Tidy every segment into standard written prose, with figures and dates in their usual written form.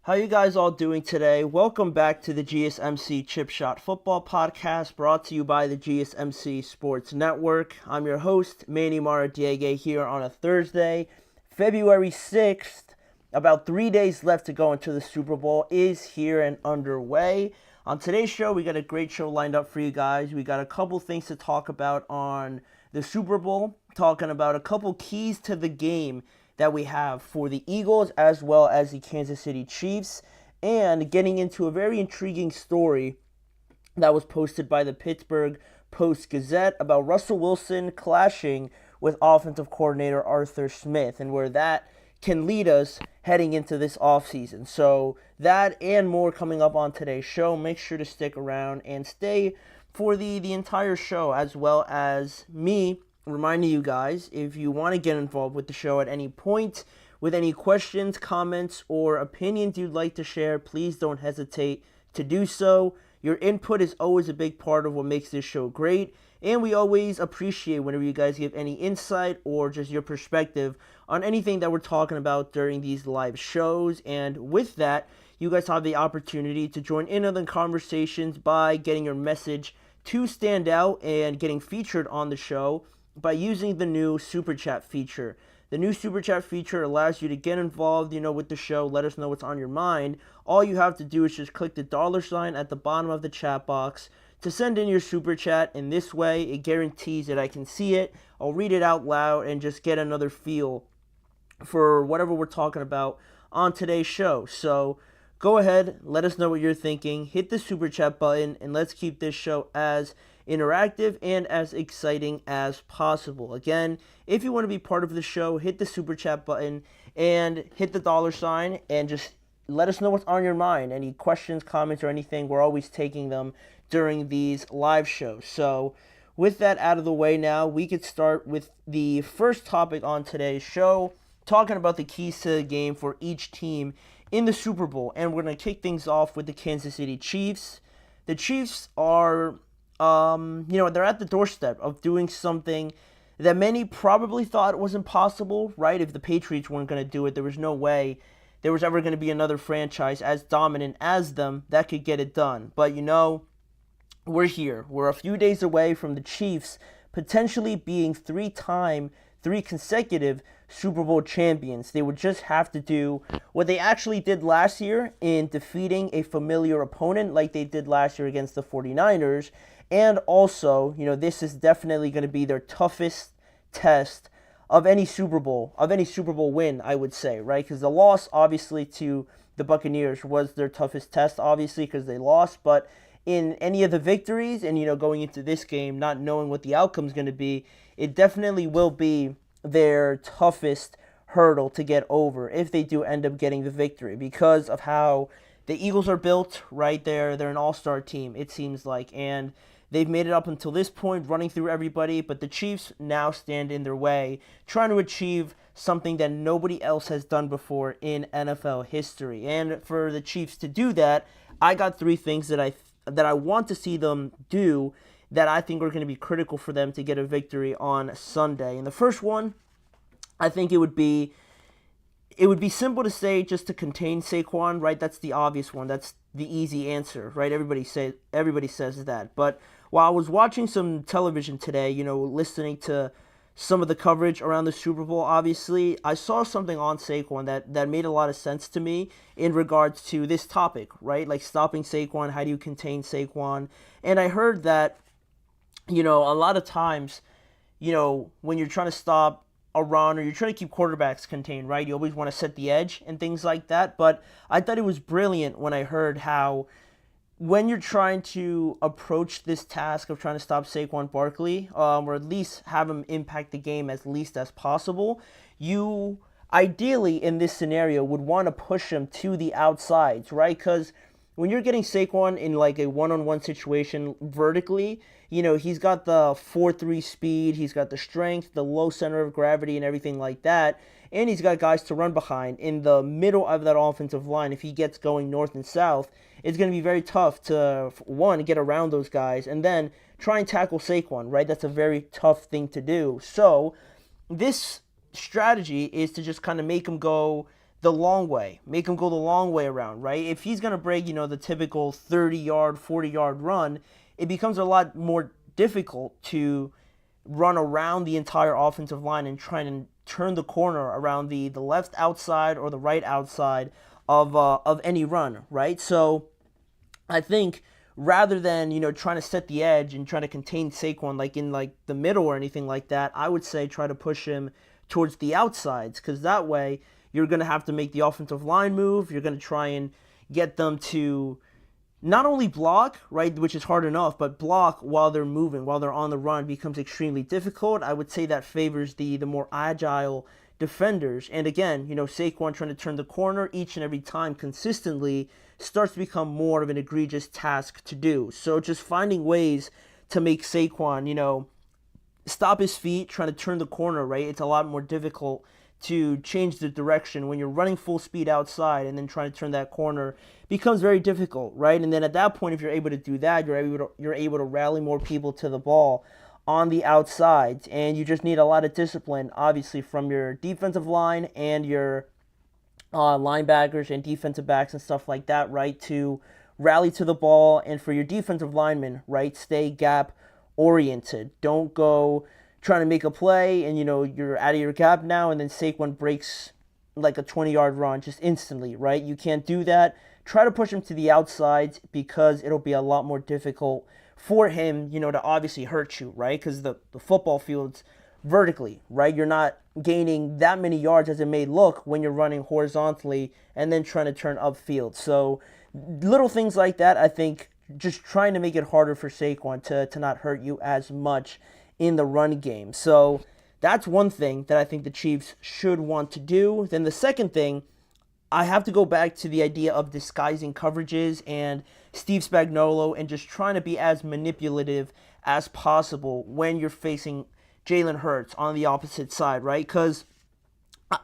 How you guys all doing today? Welcome back to the GSMC Chip Shot Football Podcast, brought to you by the GSMC Sports Network. I'm your host, Manny Maradiege, here on a Thursday, February 6th. About 3 days left to go until the Super Bowl is here and underway. On today's show, we got a great show lined up for you guys. We got a couple things to talk about on the Super Bowl, talking about a couple keys to the game that we have for the Eagles as well as the Kansas City Chiefs, and getting into a very intriguing story that was posted by the Pittsburgh Post-Gazette about Russell Wilson clashing with offensive coordinator Arthur Smith and where that can lead us heading into this offseason. So that and more coming up on today's show. Make sure to stick around and stay for the entire show, as well as me reminding you guys, if you want to get involved with the show at any point, with any questions, comments, or opinions you'd like to share, please don't hesitate to do so. Your input is always a big part of what makes this show great, and we always appreciate whenever you guys give any insight or just your perspective on anything that we're talking about during these live shows. And with that, you guys have the opportunity to join in on the conversations by getting your message to stand out and getting featured on the show by using the new Super Chat feature. The new Super Chat feature allows you to get involved, with the show, let us know what's on your mind. All you have to do is just click the $ at the bottom of the chat box to send in your Super Chat. In this way, it guarantees that I can see it, I'll read it out loud, and just get another feel for whatever we're talking about on today's show. So go ahead, let us know what you're thinking, hit the Super Chat button, and let's keep this show as interactive and as exciting as possible. Again, if you want to be part of the show, hit the Super Chat button and hit the $ and just let us know what's on your mind. Any questions, comments, or anything, we're always taking them during these live shows. So with that out of the way now, we could start with the first topic on today's show, talking about the keys to the game for each team in the Super Bowl. And we're going to kick things off with the Kansas City Chiefs. The Chiefs are they're at the doorstep of doing something that many probably thought was impossible, right? If the Patriots weren't going to do it, there was no way there was ever going to be another franchise as dominant as them that could get it done. But, we're here. We're a few days away from the Chiefs potentially being three consecutive Super Bowl champions. They would just have to do what they actually did last year in defeating a familiar opponent like they did last year against the 49ers. And also, this is definitely going to be their toughest test of any Super Bowl win, I would say, right? Because the loss, obviously, to the Buccaneers was their toughest test, obviously, because they lost. But in any of the victories and, going into this game, not knowing what the outcome is going to be, it definitely will be their toughest hurdle to get over if they do end up getting the victory, because of how the Eagles are built, right? They're an all-star team, it seems like, and they've made it up until this point, running through everybody, but the Chiefs now stand in their way, trying to achieve something that nobody else has done before in NFL history. And for the Chiefs to do that, I got three things that I want to see them do that I think are going to be critical for them to get a victory on Sunday. And the first one, I think it would be simple to say just to contain Saquon, right? That's the obvious one. That's the easy answer, right? Everybody says that. But while I was watching some television today, listening to some of the coverage around the Super Bowl, obviously, I saw something on Saquon that made a lot of sense to me in regards to this topic, right? Like stopping Saquon, how do you contain Saquon? And I heard that, a lot of times, when you're trying to stop a run or you're trying to keep quarterbacks contained, right? You always want to set the edge and things like that. But I thought it was brilliant when I heard how when you're trying to approach this task of trying to stop Saquon Barkley, or at least have him impact the game as least as possible, you ideally in this scenario would want to push him to the outsides, right? Because when you're getting Saquon in like a one-on-one situation vertically, he's got the 4.3 speed, he's got the strength, the low center of gravity and everything like that, and he's got guys to run behind in the middle of that offensive line. If he gets going north and south, it's going to be very tough to, one, get around those guys, and then try and tackle Saquon, right? That's a very tough thing to do. So this strategy is to just kind of make him go the long way. Make him go the long way around, right? If he's going to break, the typical 30-yard, 40-yard run, it becomes a lot more difficult to run around the entire offensive line and try and turn the corner around the left outside or the right outside of any run, right? So I think rather than, trying to set the edge and trying to contain Saquon like in like the middle or anything like that, I would say try to push him towards the outsides, because that way you're going to have to make the offensive line move. You're going to try and get them to not only block, right, which is hard enough, but block while they're moving, while they're on the run becomes extremely difficult. I would say that favors the more agile defenders. And again, Saquon trying to turn the corner each and every time consistently starts to become more of an egregious task to do. So just finding ways to make Saquon, stop his feet, trying to turn the corner, right? It's a lot more difficult to change the direction when you're running full speed outside and then trying to turn that corner becomes very difficult, right? And then at that point, if you're able to do that, you're able to rally more people to the ball on the outsides, and you just need a lot of discipline, obviously, from your defensive line and your linebackers and defensive backs and stuff like that, right, to rally to the ball, and for your defensive linemen, right, stay gap oriented. Don't go trying to make a play and you're out of your gap now, and then Saquon breaks like a 20-yard run just instantly, right? You can't do that. Try to push him to the outsides, because it'll be a lot more difficult for him, to obviously hurt you, right? Because the football field's vertically, right? You're not gaining that many yards as it may look when you're running horizontally and then trying to turn upfield. So little things like that, I think, just trying to make it harder for Saquon to not hurt you as much in the run game. So that's one thing that I think the Chiefs should want to do. Then the second thing, I have to go back to the idea of disguising coverages and Steve Spagnuolo and just trying to be as manipulative as possible when you're facing Jalen Hurts on the opposite side, right? Because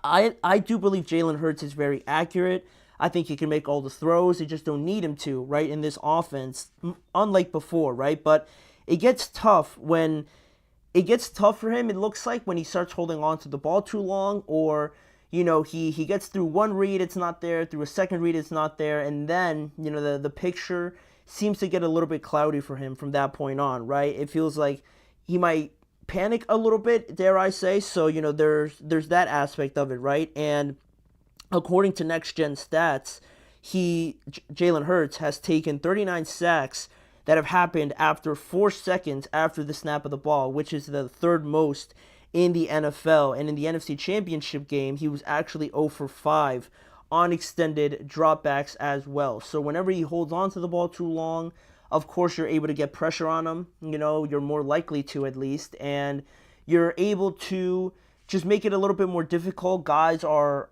I do believe Jalen Hurts is very accurate. I think he can make all the throws. They just don't need him to, right, in this offense, unlike before, right? But it gets tough for him, it looks like, when he starts holding on to the ball too long, or, he gets through one read, it's not there, through a second read, it's not there, and then, the picture seems to get a little bit cloudy for him from that point on, right? It feels like he might panic a little bit, dare I say, so, there's that aspect of it, right? And according to Next Gen Stats, Jalen Hurts has taken 39 sacks that have happened after 4 seconds after the snap of the ball, which is the third most in the NFL. And in the NFC Championship game, he was actually 0 for 5 on extended dropbacks as well. So whenever he holds on to the ball too long, of course you're able to get pressure on him. You're more likely to, at least, and you're able to just make it a little bit more difficult. Guys are,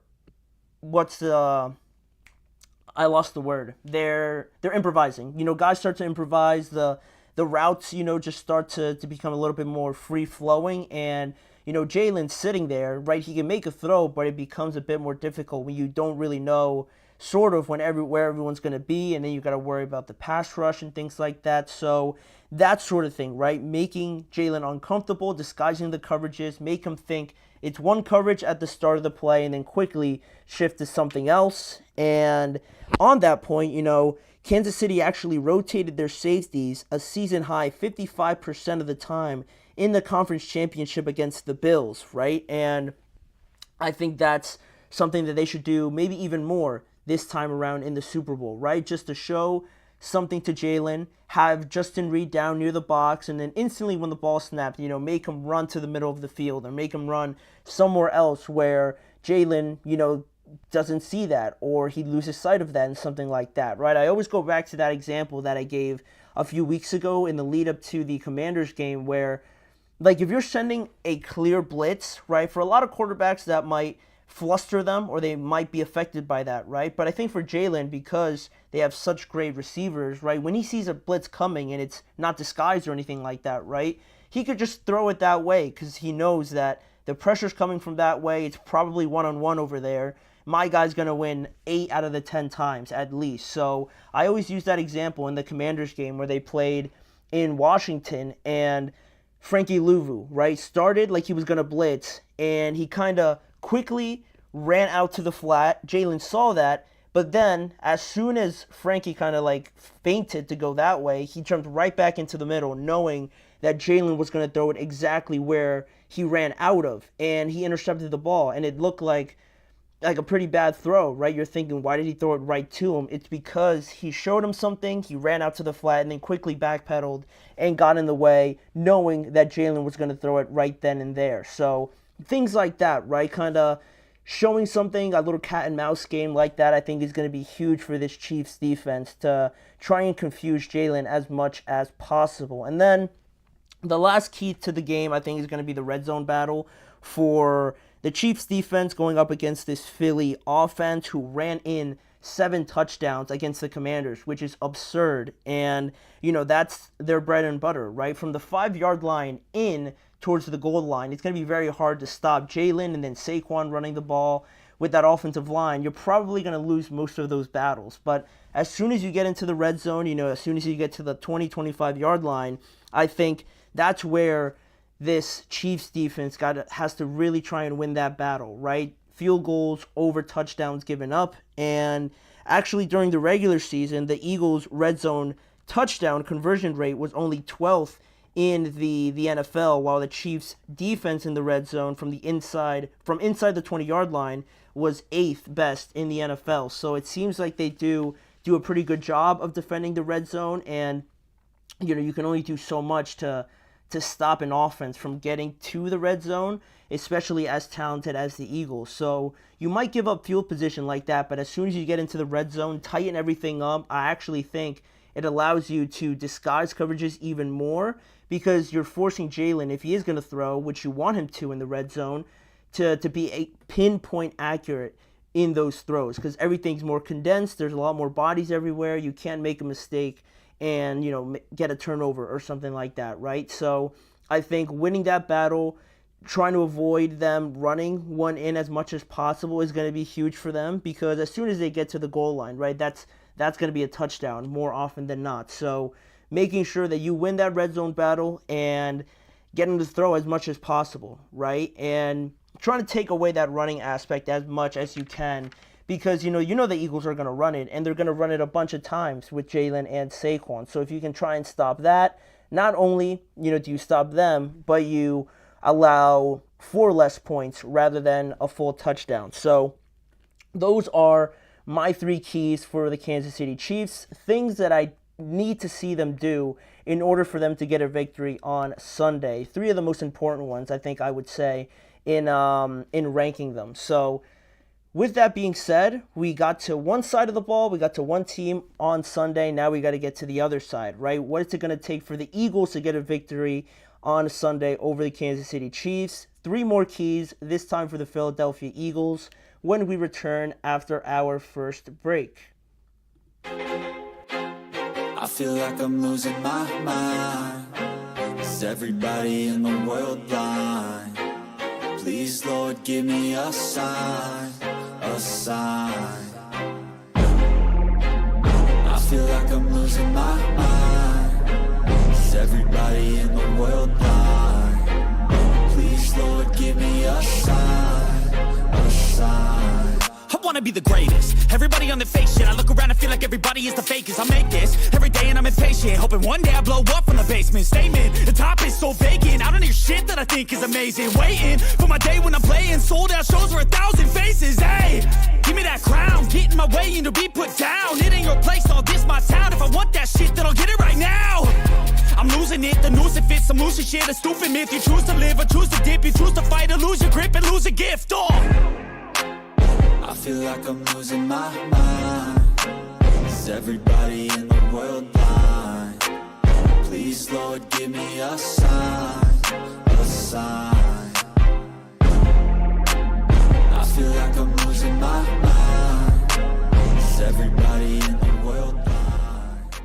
I lost the word. They're improvising. Guys start to improvise. The routes, just start to become a little bit more free-flowing. And, Jalen's sitting there, right? He can make a throw, but it becomes a bit more difficult when you don't really know sort of where everyone's going to be. And then you got to worry about the pass rush and things like that. So that sort of thing, right? Making Jalen uncomfortable, disguising the coverages, make him think it's one coverage at the start of the play and then quickly shift to something else. And on that point, Kansas City actually rotated their safeties a season high 55% of the time in the conference championship against the Bills, right? And I think that's something that they should do maybe even more this time around in the Super Bowl, right? Just to show something to Jalen, have Justin Reed down near the box, and then instantly when the ball snapped, make him run to the middle of the field or make him run somewhere else where Jalen, doesn't see that, or he loses sight of that and something like that, right? I always go back to that example that I gave a few weeks ago in the lead up to the Commanders game where, like, if you're sending a clear blitz, right, for a lot of quarterbacks that might fluster them or they might be affected by that, right? But I think for Jalen, because they have such great receivers, right, when he sees a blitz coming and it's not disguised or anything like that, right, he could just throw it that way because he knows that the pressure's coming from that way. It's probably one-on-one over there. My guy's going to win 8 out of the 10 times at least. So I always use that example in the Commanders game where they played in Washington and Frankie Louvu, right, started like he was going to blitz, and he kind of quickly ran out to the flat. Jalen saw that, but then as soon as Frankie kind of like feinted to go that way, he jumped right back into the middle, knowing that Jalen was going to throw it exactly where he ran out of, and he intercepted the ball, and it looked like a pretty bad throw, right? You're thinking, why did he throw it right to him? It's because he showed him something, he ran out to the flat, and then quickly backpedaled and got in the way, knowing that Jalen was going to throw it right then and there. So things like that, right? Kind of showing something, a little cat and mouse game like that, I think is going to be huge for this Chiefs defense to try and confuse Jalen as much as possible. And then the last key to the game, I think, is going to be the red zone battle for the Chiefs defense going up against this Philly offense who ran in 7 touchdowns against the Commanders, which is absurd. And, that's their bread and butter, right? From the 5-yard line in towards the goal line, it's going to be very hard to stop Jalen and then Saquon running the ball with that offensive line. You're probably going to lose most of those battles. But as soon as you get into the red zone, as soon as you get to the 20-25-yard line, I think that's where this Chiefs defense has to really try and win that battle, right? Field goals over touchdowns given up. And actually during the regular season, the Eagles' red zone touchdown conversion rate was only 12th in the NFL, while the Chiefs' defense in the red zone from inside the 20-yard line was 8th best in the NFL. So it seems like they do a pretty good job of defending the red zone, and you can only do so much to stop an offense from getting to the red zone, especially as talented as the Eagles. So you might give up field position like that, but as soon as you get into the red zone, tighten everything up. I actually think it allows you to disguise coverages even more, because you're forcing Jalen, if he is going to throw, which you want him to in the red zone, to be a pinpoint accurate in those throws, because everything's more condensed. There's a lot more bodies everywhere. You can't make a mistake and get a turnover or something like that, right? So I think winning that battle, trying to avoid them running one in as much as possible is going to be huge for them, because as soon as they get to the goal line, right, that's going to be a touchdown more often than not. So making sure that you win that red zone battle and get them to throw as much as possible, right? And trying to take away that running aspect as much as you can, because the Eagles are going to run it, and they're going to run it a bunch of times with Jalen and Saquon. So if you can try and stop that, not only do you stop them, but you allow 4 less points rather than a full touchdown. So those are my 3 keys for the Kansas City Chiefs, things that I need to see them do in order for them to get a victory on Sunday. 3 of the most important ones, I think I would say, in ranking them. So with that being said, we got to one side of the ball, we got to one team on Sunday, now we got to get to the other side, right? What is it going to take for the Eagles to get a victory on Sunday over the Kansas City Chiefs? 3 more keys, this time for the Philadelphia Eagles, when we return after our first break. I feel like I'm losing my mind. Is everybody in the world blind? Please, Lord, give me a sign, a sign. I feel like I'm losing my mind. Is everybody in the world blind? Please, Lord, give me a sign, a sign. I wanna be the greatest. Everybody on the fake shit. I look around and feel like everybody is the fakest. I make this every day and I'm impatient, hoping one day I blow up from the basement. Statement, the top is so vacant. I don't hear shit that I think is amazing. Waiting for my day when I'm playing sold out shows for 1,000 faces. Hey, give me that crown, get in my way and to be put down. It ain't your place, all this my town. If I want that shit, then I'll get it right now. I'm losing it, the noose it fits. I'm losing shit, a stupid myth. You choose to live or choose to dip. You choose to fight or lose your grip and lose a gift. I feel like I'm losing my mind. Is everybody in the world blind? Please, Lord, give me a sign, a sign. I feel like I'm losing my mind. Is everybody in the world blind?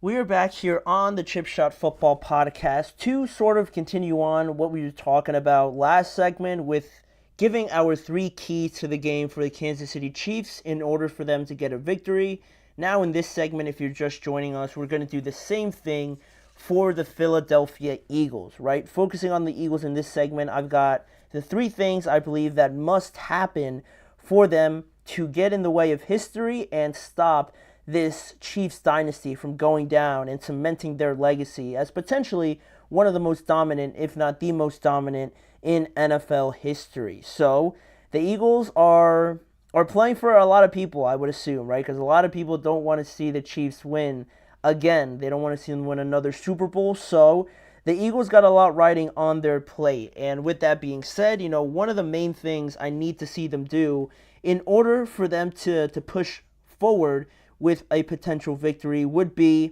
We are back here on the Chip Shot Football Podcast to sort of continue on what we were talking about last segment with giving our 3 keys to the game for the Kansas City Chiefs in order for them to get a victory. Now in this segment, if you're just joining us, we're going to do the same thing for the Philadelphia Eagles, right? Focusing on the Eagles in this segment, I've got the three things I believe that must happen for them to get in the way of history and stop this Chiefs dynasty from going down and cementing their legacy as potentially one of the most dominant, if not the most dominant, in NFL history. So the Eagles are playing for a lot of people, I would assume, right? Because a lot of people don't want to see the Chiefs win again. They don't want to see them win another Super Bowl. So the Eagles got a lot riding on their plate. And with that being said, one of the main things I need to see them do in order for them to push forward with a potential victory would be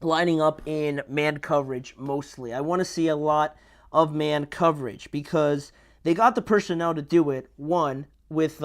lining up in man coverage mostly. I want to see a lot of man coverage because they got the personnel to do it, one, with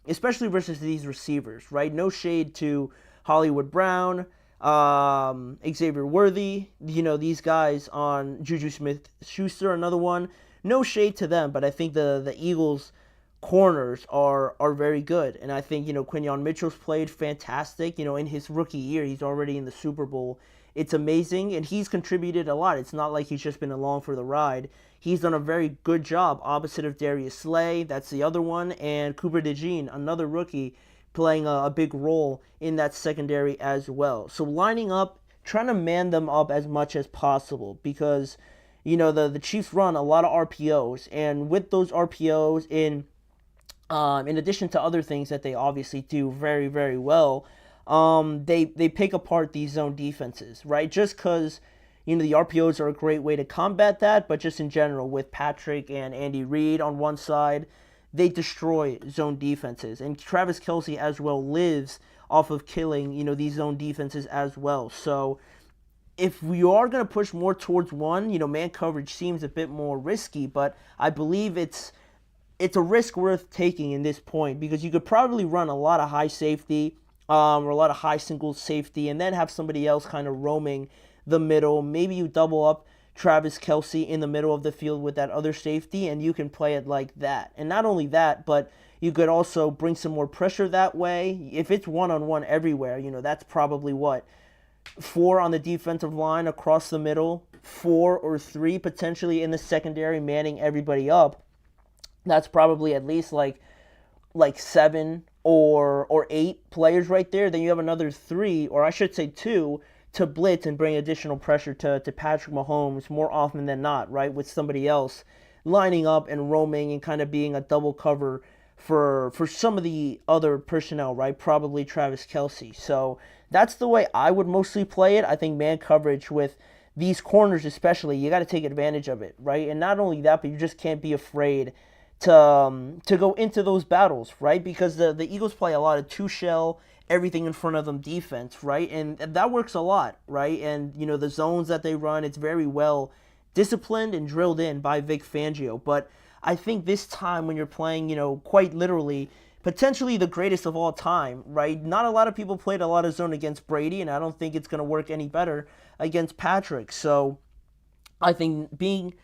especially versus these receivers, right? No shade to Hollywood Brown, Xavier Worthy, these guys on Juju Smith-Schuster, another one. No shade to them, but I think the Eagles corners are very good. And I think, Quinyon Mitchell's played fantastic. In his rookie year, he's already in the Super Bowl. It's amazing, and he's contributed a lot. It's not like he's just been along for the ride. He's done a very good job opposite of Darius Slay, that's the other one, and Cooper DeJean, another rookie, playing a big role in that secondary as well. So lining up, trying to man them up as much as possible because, the Chiefs run a lot of RPOs, and with those RPOs, in addition to other things that they obviously do very, very well, they pick apart these zone defenses, right? Just because, the RPOs are a great way to combat that, but just in general, with Patrick and Andy Reid on one side, they destroy zone defenses. And Travis Kelce as well lives off of killing, these zone defenses as well. So if we are going to push more towards one, man coverage seems a bit more risky, but I believe it's a risk worth taking in this point because you could probably run a lot of high safety or a lot of high single safety and then have somebody else kind of roaming the middle. Maybe you double up Travis Kelce in the middle of the field with that other safety and you can play it like that. And not only that, but you could also bring some more pressure that way. If it's one-on-one everywhere, that's probably 4 on the defensive line across the middle, 4 or 3 potentially in the secondary manning everybody up. That's probably at least like 7 or 8 players right there. Then you have another 3, or I should say 2, to blitz and bring additional pressure to Patrick Mahomes more often than not, right? With somebody else lining up and roaming and kind of being a double cover for some of the other personnel, right? Probably Travis Kelce. So that's the way I would mostly play it. I think man coverage with these corners especially, you got to take advantage of it, right? And not only that, but you just can't be afraid to go into those battles, right? Because the Eagles play a lot of two-shell, everything in front of them defense, right? And that works a lot, right? And, the zones that they run, it's very well disciplined and drilled in by Vic Fangio. But I think this time when you're playing, quite literally, potentially the greatest of all time, right? Not a lot of people played a lot of zone against Brady, and I don't think it's going to work any better against Patrick. So I think being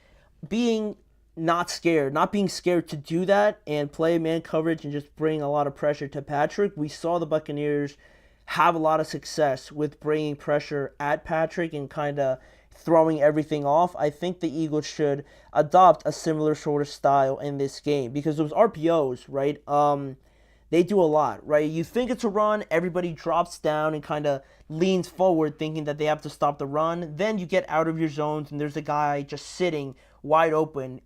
not being scared to do that and play man coverage and just bring a lot of pressure to Patrick. We saw the Buccaneers have a lot of success with bringing pressure at Patrick and kind of throwing everything off. I think the Eagles should adopt a similar sort of style in this game because those RPOs, right, they do a lot, right? You think it's a run, everybody drops down and kind of leans forward thinking that they have to stop the run. Then you get out of your zones and there's a guy just sitting wide open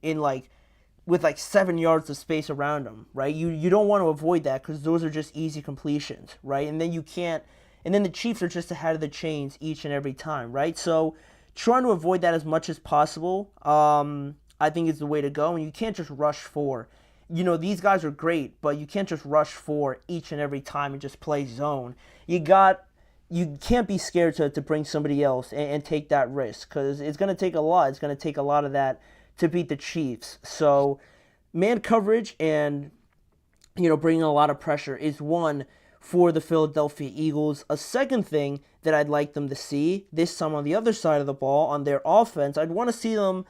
with 7 yards of space around him, right? You don't want to avoid that because those are just easy completions, right? And then the Chiefs are just ahead of the chains each and every time, right? So trying to avoid that as much as possible, I think is the way to go. And you can't just rush 4. These guys are great, but you can't just rush 4 each and every time and just play zone. You can't be scared to bring somebody else and take that risk because it's going to take a lot. It's going to take a lot of that to beat the Chiefs. So man coverage and, bringing a lot of pressure is one for the Philadelphia Eagles. A second thing that I'd like them to see, this time on the other side of the ball, on their offense, I want to see them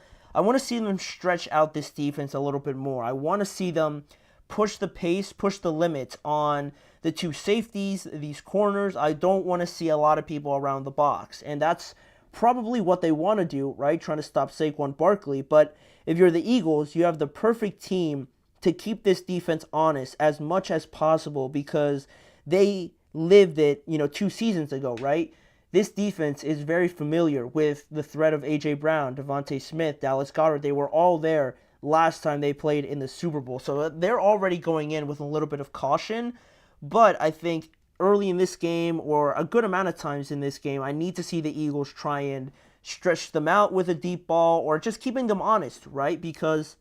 stretch out this defense a little bit more. I want to see them push the pace, push the limits on the 2 safeties, these corners. I don't want to see a lot of people around the box. And that's probably what they want to do, right? Trying to stop Saquon Barkley. But if you're the Eagles, you have the perfect team to keep this defense honest as much as possible because they lived it, 2 seasons ago, right? This defense is very familiar with the threat of A.J. Brown, Devontae Smith, Dallas Goedert. They were all there last time they played in the Super Bowl. So they're already going in with a little bit of caution. But I think early in this game, or a good amount of times in this game, I need to see the Eagles try and stretch them out with a deep ball or just keeping them honest, right? Because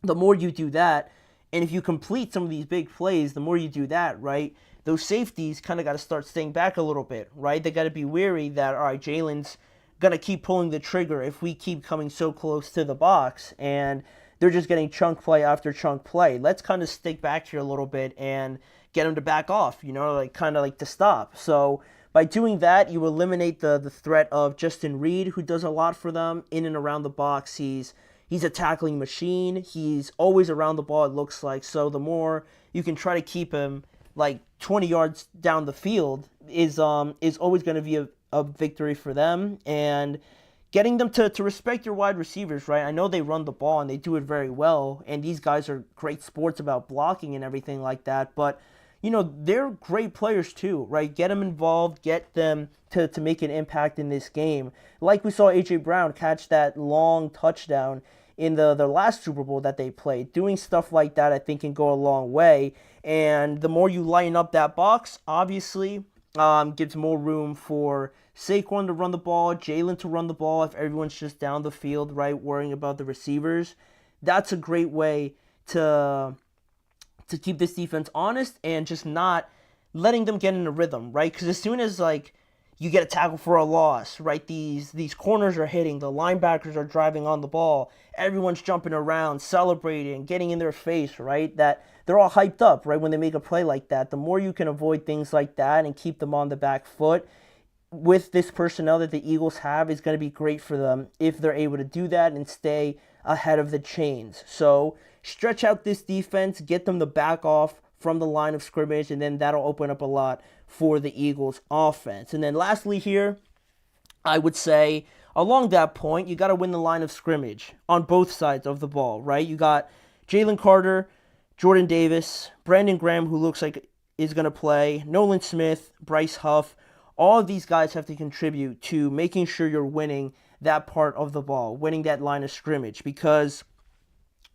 the more you do that, and if you complete some of these big plays, the more you do that, right? Those safeties kind of got to start staying back a little bit, right? They got to be wary that, all right, Jalen's going to keep pulling the trigger if we keep coming so close to the box, and they're just getting chunk play after chunk play. Let's kind of stick back here a little bit and get them to back off, kind of like to stop. So by doing that, you eliminate the threat of Justin Reed, who does a lot for them in and around the box. He's a tackling machine. He's always around the ball, it looks like. So the more you can try to keep him like 20 yards down the field is always going to be a victory for them. And getting them to respect your wide receivers, right? I know they run the ball and they do it very well, and these guys are great sports about blocking and everything like that, but they're great players too, right? Get them involved, get them to make an impact in this game. Like we saw A.J. Brown catch that long touchdown in the last Super Bowl that they played. Doing stuff like that, I think, can go a long way. And the more you line up that box, obviously, gives more room for Saquon to run the ball, Jalen to run the ball if everyone's just down the field, right, worrying about the receivers. That's a great way to keep this defense honest and just not letting them get in a rhythm, right? Because as soon as, you get a tackle for a loss, right, these corners are hitting, the linebackers are driving on the ball, everyone's jumping around, celebrating, getting in their face, right, that they're all hyped up, right, when they make a play like that. The more you can avoid things like that and keep them on the back foot with this personnel that the Eagles have is going to be great for them if they're able to do that and stay ahead of the chains. So stretch out this defense, get them to back off from the line of scrimmage, and then that'll open up a lot for the Eagles offense. And then lastly here, I would say along that point, you got to win the line of scrimmage on both sides of the ball, right? You got Jalen Carter, Jordan Davis, Brandon Graham, who looks like is going to play, Nolan Smith, Bryce Huff. All of these guys have to contribute to making sure you're winning that part of the ball, winning that line of scrimmage, because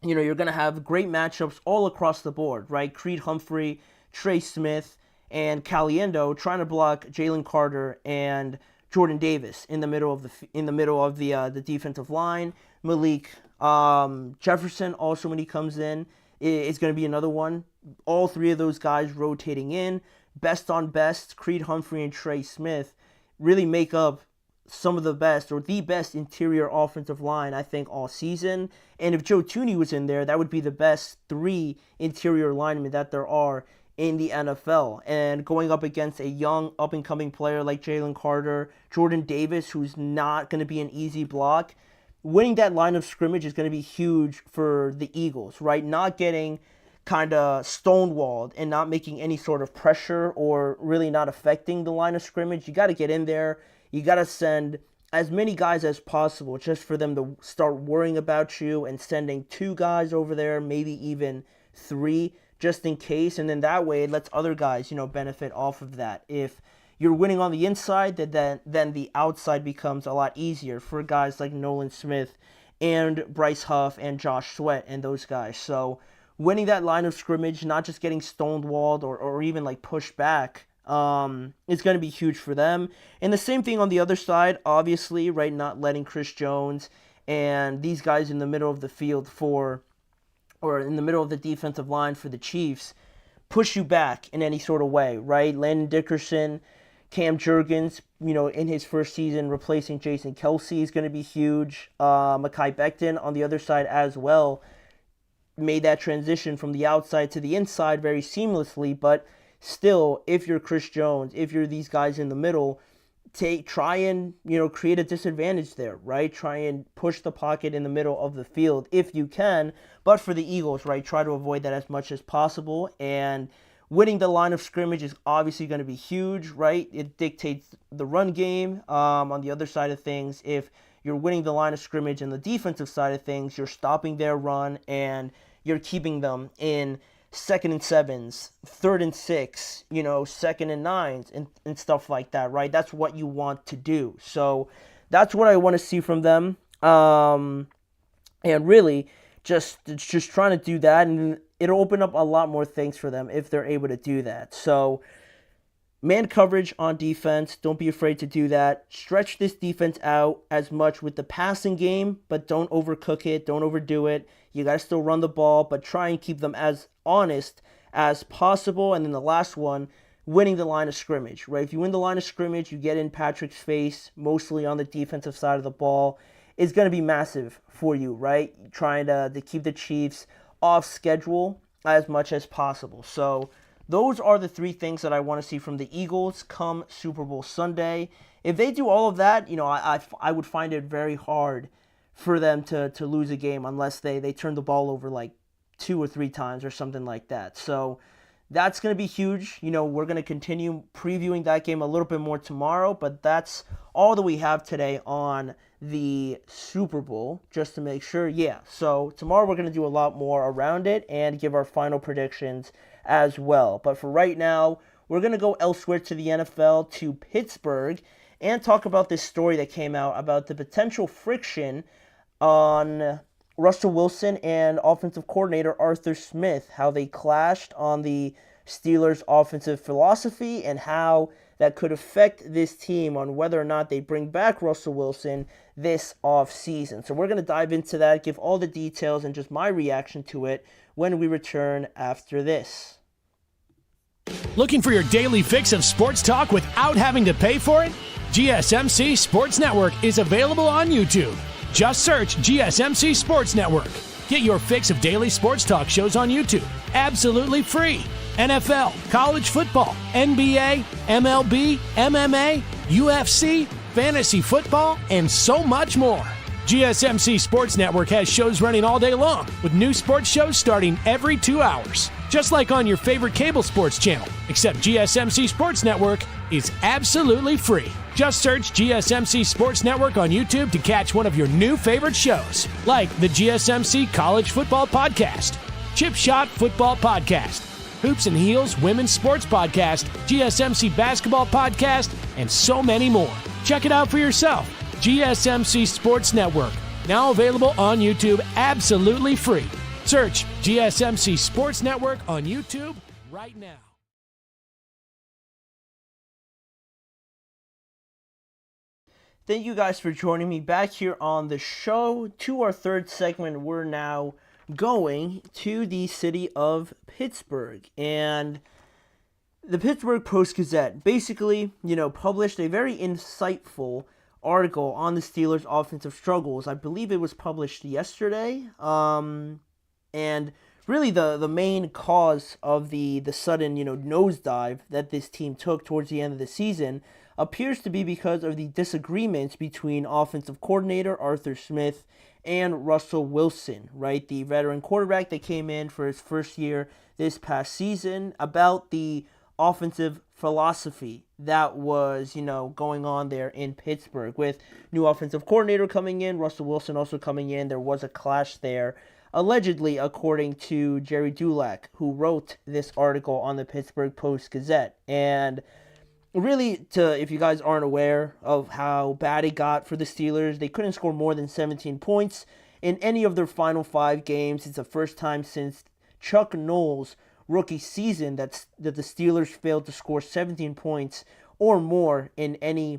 you're going to have great matchups all across the board, right? Creed Humphrey, Trey Smith, and Caliendo trying to block Jalen Carter and Jordan Davis in the middle of the defensive line. Malik Jefferson also, when he comes in, is going to be another one. All three of those guys rotating in. Best on best, Creed Humphrey and Trey Smith really make up some of the best, or the best interior offensive line, I think, all season. And if Joe Thuney was in there, that would be the best 3 interior linemen that there are in the NFL. And going up against a young, up-and-coming player like Jalen Carter, Jordan Davis, who's not going to be an easy block, winning that line of scrimmage is going to be huge for the Eagles, right? Not getting kind of stonewalled and not making any sort of pressure or really not affecting the line of scrimmage. You got to get in there. You got to send as many guys as possible just for them to start worrying about you, and sending 2 guys over there, maybe even 3, just in case. And then that way it lets other guys, benefit off of that. If you're winning on the inside, then the outside becomes a lot easier for guys like Nolan Smith and Bryce Huff and Josh Sweat and those guys. So winning that line of scrimmage, not just getting stonewalled or even pushed back, is going to be huge for them. And the same thing on the other side, obviously, right? Not letting Chris Jones and these guys in the middle of the field or in the middle of the defensive line for the Chiefs push you back in any sort of way, right? Landon Dickerson, Cam Jurgens, in his first season replacing Jason Kelsey is going to be huge. Mekhi Becton on the other side as well made that transition from the outside to the inside very seamlessly, but still, if you're Chris Jones, if you're these guys in the middle, try and create a disadvantage there, right? Try and push the pocket in the middle of the field if you can. But for the Eagles, right, try to avoid that as much as possible and winning the line of scrimmage is obviously going to be huge, right? It dictates the run game. On the other side of things, if you're winning the line of scrimmage and the defensive side of things, you're stopping their run and you're keeping them in 2nd and 7s, 3rd and 6, 2nd and 9s, and stuff like that, right? That's what you want to do. So that's what I want to see from them. And really, just trying to do that, and it'll open up a lot more things for them if they're able to do that. So, man coverage on defense, don't be afraid to do that. Stretch this defense out as much with the passing game, but don't overcook it, don't overdo it. You got to still run the ball, but try and keep them as honest as possible. And then the last one, winning the line of scrimmage, right? If you win the line of scrimmage, you get in Patrick's face, mostly on the defensive side of the ball, is going to be massive for you, right? Trying to keep the Chiefs off schedule as much as possible. So those are the 3 things that I want to see from the Eagles come Super Bowl Sunday. If they do all of that, I would find it very hard for them to lose a game unless they turn the ball over like 2 or 3 times or something like that. So that's going to be huge. We're going to continue previewing that game a little bit more tomorrow, but that's all that we have today on the Super Bowl, just to make sure. Yeah, so tomorrow we're going to do a lot more around it and give our final predictions as well. But for right now, we're going to go elsewhere to the NFL, to Pittsburgh, and talk about this story that came out about the potential friction on Russell Wilson and offensive coordinator Arthur Smith, how they clashed on the Steelers' offensive philosophy and how that could affect this team on whether or not they bring back Russell Wilson this offseason. So we're going to dive into that, give all the details and just my reaction to it when we return after this. Looking for your daily fix of sports talk without having to pay for it? GSMC Sports Network is available on YouTube. Just search GSMC Sports Network. Get your fix of daily sports talk shows on YouTube, absolutely free. NFL, college football, NBA, MLB, MMA, UFC, fantasy football, and so much more. GSMC Sports Network has shows running all day long, with new sports shows starting every 2 hours. Just like on your favorite cable sports channel, except GSMC Sports Network is absolutely free. Just search GSMC Sports Network on YouTube to catch one of your new favorite shows, like the GSMC College Football Podcast, Chip Shot Football Podcast, Hoops and Heels Women's Sports Podcast, GSMC Basketball Podcast, and so many more. Check it out for yourself. GSMC Sports Network, now available on YouTube absolutely free. Search GSMC Sports Network on YouTube right now. Thank you guys for joining me back here on the show. To our third segment, we're now going to the city of Pittsburgh. And the Pittsburgh Post-Gazette basically, published a very insightful article on the Steelers' offensive struggles. I believe it was published yesterday. And really the main cause of the sudden, nosedive that this team took towards the end of the season appears to be because of the disagreements between offensive coordinator Arthur Smith and Russell Wilson, right? The veteran quarterback that came in for his first year this past season, about the offensive philosophy that was, going on there in Pittsburgh. With new offensive coordinator coming in, Russell Wilson also coming in, there was a clash there, allegedly, according to Jerry Dulac, who wrote this article on the Pittsburgh Post-Gazette. And really, if you guys aren't aware of how bad it got for the Steelers, they couldn't score more than 17 points in any of their final 5 games. It's the first time since Chuck Noll's rookie season that the Steelers failed to score 17 points or more in any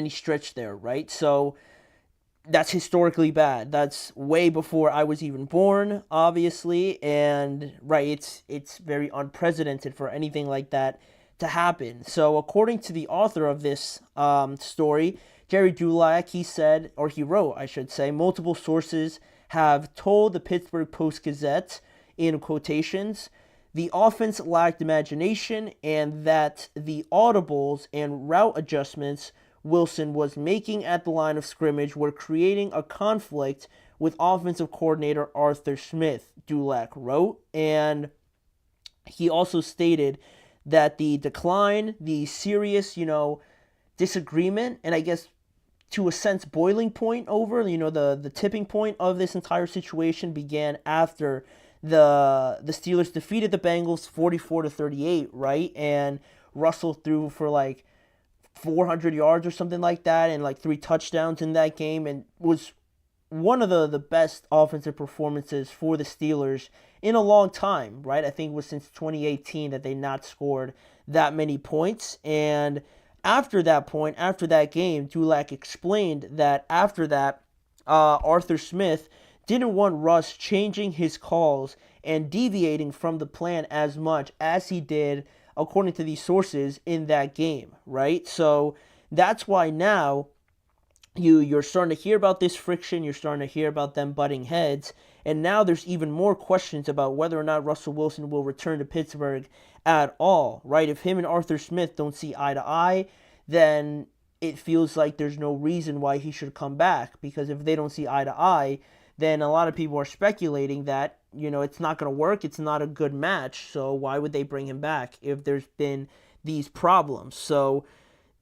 stretch there, right? So that's historically bad. That's way before I was even born, obviously, and right, it's very unprecedented for anything like that to happen. So according to the author of this story, Jerry Dulac, he wrote, I should say, multiple sources have told the Pittsburgh Post-Gazette, in quotations, the offense lacked imagination and that the audibles and route adjustments Wilson was making at the line of scrimmage were creating a conflict with offensive coordinator Arthur Smith, Dulac wrote. And he also stated that the decline, the serious, disagreement, and I guess to a sense boiling point over, the tipping point of this entire situation began after the Steelers defeated the Bengals 44-38, right? And Russell threw for like 400 yards or something like that and like 3 touchdowns in that game, and was one of the best offensive performances for the Steelers in a long time, right? I think it was since 2018 that they not scored that many points. And after that point, after that game, Dulac explained that after that, Arthur Smith didn't want Russ changing his calls and deviating from the plan as much as he did, according to these sources, in that game, right? So that's why now you're starting to hear about this friction, you're starting to hear about them butting heads, and now there's even more questions about whether or not Russell Wilson will return to Pittsburgh at all, right? If him and Arthur Smith don't see eye to eye, then it feels like there's no reason why he should come back, because if they don't see eye to eye, then a lot of people are speculating that, it's not going to work, it's not a good match, so why would they bring him back if there's been these problems? So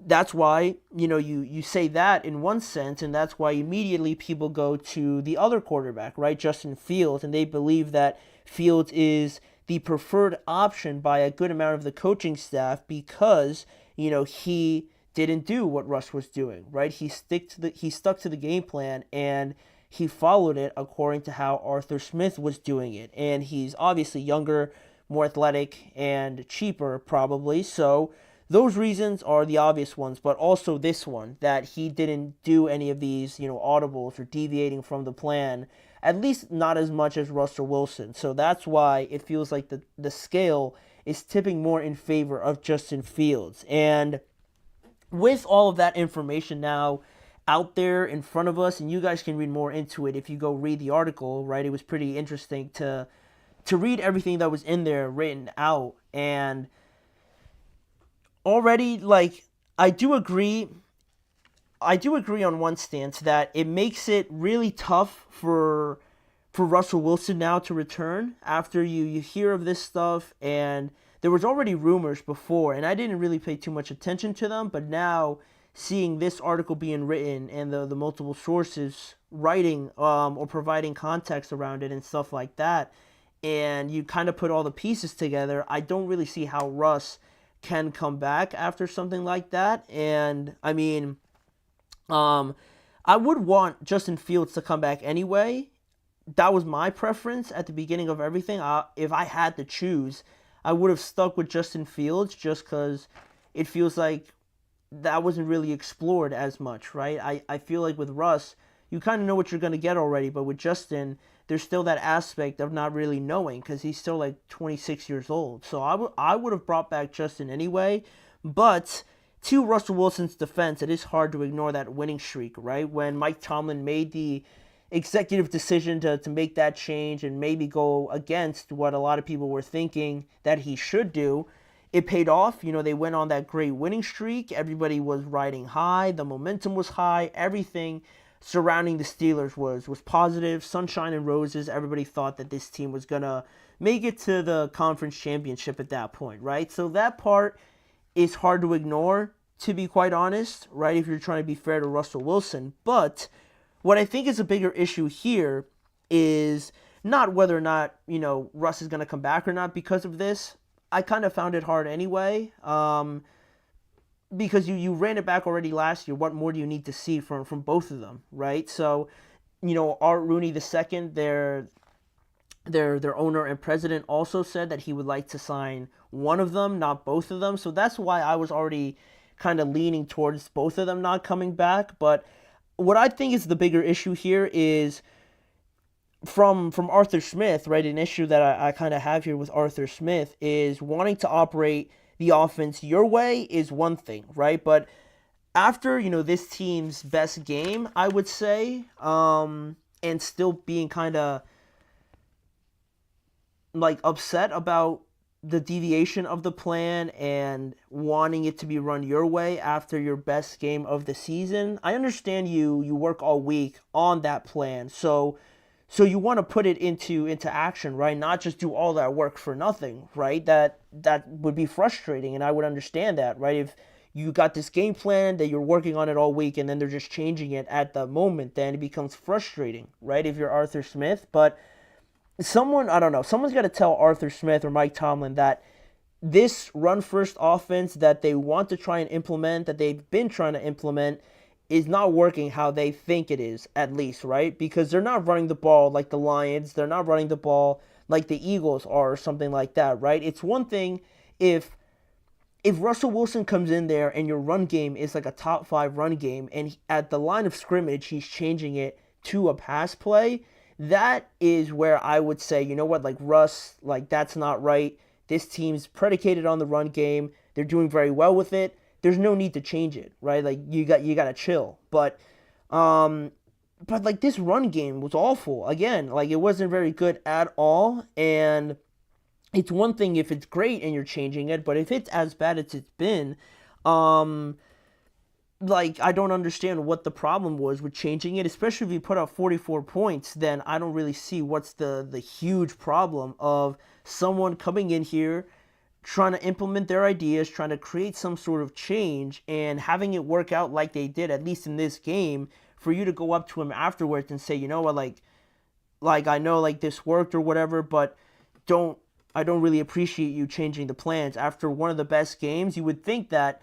that's why, you say that in one sense, and that's why immediately people go to the other quarterback, right, Justin Fields, and they believe that Fields is the preferred option by a good amount of the coaching staff because, he didn't do what Russ was doing, right? He stuck to the game plan, and he followed it according to how Arthur Smith was doing it. And he's obviously younger, more athletic, and cheaper probably, so those reasons are the obvious ones, but also this one, that he didn't do any of these, audibles or deviating from the plan, at least not as much as Russell Wilson. So that's why it feels like the scale is tipping more in favor of Justin Fields. And with all of that information now out there in front of us, and you guys can read more into it if you go read the article, right? It was pretty interesting to read everything that was in there written out. And already, I do agree on one stance that it makes it really tough for Russell Wilson now to return after you hear of this stuff. And there was already rumors before, and I didn't really pay too much attention to them, but now seeing this article being written and the multiple sources writing or providing context around it and stuff like that, and you kind of put all the pieces together, I don't really see how Russ can come back after something like that. And I mean, I would want Justin Fields to come back anyway. That was my preference at the beginning of everything. If I had to choose, I would have stuck with Justin Fields just because it feels like that wasn't really explored as much, right? I feel like with Russ, you kind of know what you're going to get already, but with Justin, there's still that aspect of not really knowing because he's still like 26 years old. So I would have brought back Justin anyway, but to Russell Wilson's defense, it is hard to ignore that winning streak, right? When Mike Tomlin made the executive decision to make that change and maybe go against what a lot of people were thinking that he should do, it paid off. They went on that great winning streak. Everybody was riding high. The momentum was high. Everything surrounding the Steelers was positive, sunshine and roses. Everybody thought that this team was going to make it to the conference championship at that point, right? So that part is hard to ignore, to be quite honest, right, if you're trying to be fair to Russell Wilson. But what I think is a bigger issue here is not whether or not, Russ is going to come back or not because of this. I kind of found it hard anyway, because you ran it back already last year. What more do you need to see from both of them, right? So, Art Rooney II, their owner and president, also said that he would like to sign one of them, not both of them. So that's why I was already kind of leaning towards both of them not coming back. But what I think is the bigger issue here is from Arthur Smith, right? An issue that I kind of have here with Arthur Smith is wanting to operate the offense your way is one thing, right? But after, this team's best game, I would say, and still being kind of upset about the deviation of the plan and wanting it to be run your way after your best game of the season, I understand you work all week on that plan. So So you want to put it into action, right? Not just do all that work for nothing, right? That would be frustrating, and I would understand that, right? If you got this game plan that you're working on it all week and then they're just changing it at the moment, then it becomes frustrating, right? If you're Arthur Smith. But I don't know, someone's got to tell Arthur Smith or Mike Tomlin that this run-first offense that they want to try and implement, that they've been trying to implement, is not working how they think it is, at least, right? Because they're not running the ball like the Lions. They're not running the ball like the Eagles are or something like that, right? It's one thing if Russell Wilson comes in there and your run game is like a top 5 run game and at the line of scrimmage he's changing it to a pass play, that is where I would say, you know what, like Russ, like that's not right. This team's predicated on the run game. They're doing very well with it. There's no need to change it, right? Like you got to chill. But like this run game was awful. Again, like it wasn't very good at all. And it's one thing if it's great and you're changing it, but if it's as bad as it's been, like I don't understand what the problem was with changing it. Especially if you put up 44 points, then I don't really see what's the huge problem of someone coming in here, trying to implement their ideas, trying to create some sort of change, and having it work out like they did, at least in this game, for you to go up to him afterwards and say, you know what, like I know like this worked or whatever, but I don't really appreciate you changing the plans. After one of the best games, you would think that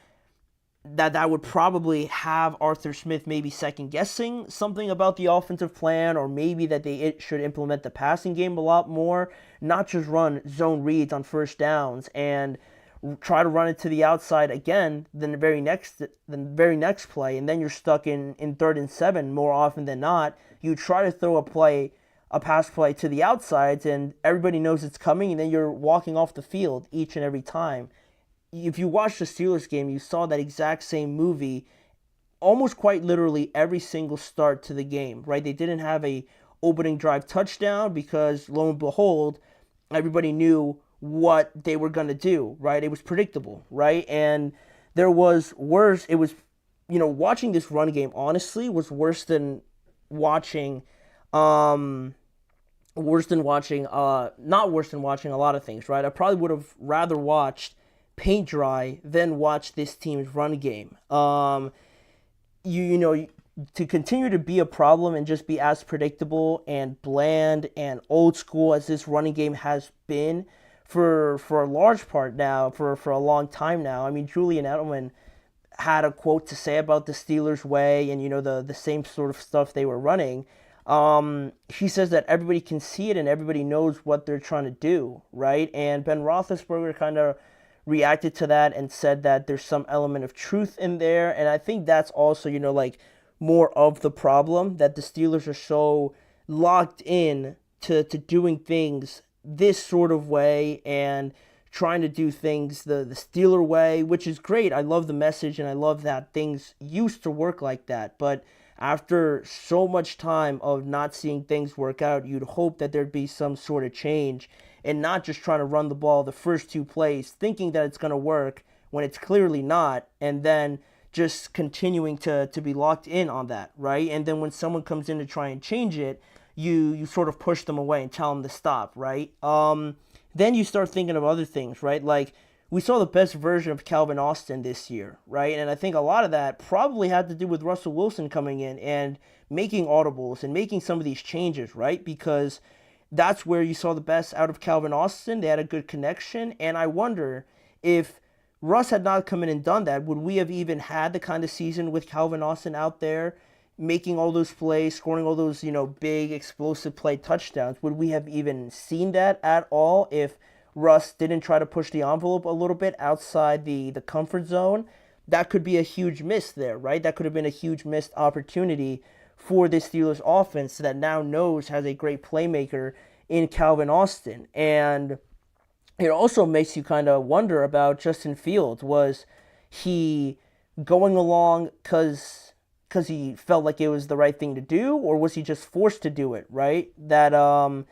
would probably have Arthur Smith maybe second guessing something about the offensive plan, or maybe that they should implement the passing game a lot more, not just run zone reads on first downs and try to run it to the outside again then the very next play, and then you're stuck in 3rd and 7 more often than not. You try to throw a pass play to the outsides and everybody knows it's coming, and then you're walking off the field each and every time. If you watched the Steelers game, you saw that exact same movie almost quite literally every single start to the game, right? They didn't have a opening drive touchdown because, lo and behold, everybody knew what they were going to do, right? It was predictable, right? And there was worse. It was, watching this run game, honestly, was worse than watching, not worse than watching a lot of things, right? I probably would have rather watched paint dry than watch this team's run game. To continue to be a problem and just be as predictable and bland and old school as this running game has been for a large part now, for a long time now. I mean, Julian Edelman had a quote to say about the Steelers way and, the same sort of stuff they were running. He says that everybody can see it and everybody knows what they're trying to do, right? And Ben Roethlisberger kind of reacted to that and said that there's some element of truth in there. And I think that's also, more of the problem, that the Steelers are so locked in to doing things this sort of way and trying to do things the Steeler way, which is great. I love the message and I love that things used to work like that. But after so much time of not seeing things work out, you'd hope that there'd be some sort of change and not just trying to run the ball the first 2 plays thinking that it's going to work when it's clearly not, and then just continuing to be locked in on that, right? And then when someone comes in to try and change it, you sort of push them away and tell them to stop, right? Then you start thinking of other things, right? Like, we saw the best version of Calvin Austin this year, right? And I think a lot of that probably had to do with Russell Wilson coming in and making audibles and making some of these changes, right? Because that's where you saw the best out of Calvin Austin. They had a good connection, and I wonder if Russ had not come in and done that, would we have even had the kind of season with Calvin Austin out there making all those plays, scoring all those, big explosive play touchdowns? Would we have even seen that at all if Russ didn't try to push the envelope a little bit outside the comfort zone? That could be a huge miss there, right? That could have been a huge missed opportunity for this Steelers offense that now knows has a great playmaker in Calvin Austin. And it also makes you kind of wonder about Justin Fields. Was he going along because he felt like it was the right thing to do, or was he just forced to do it, right? That, all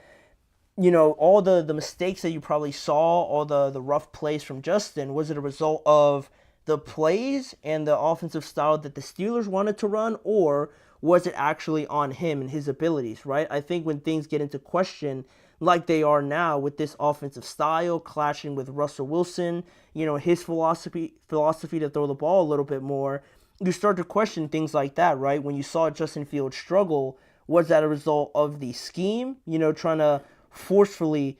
the mistakes that you probably saw, all the rough plays from Justin, was it a result of the plays and the offensive style that the Steelers wanted to run, or was it actually on him and his abilities, right? I think when things get into question, like they are now with this offensive style clashing with Russell Wilson, his philosophy to throw the ball a little bit more, you start to question things like that, right? When you saw Justin Fields struggle, was that a result of the scheme, trying to forcefully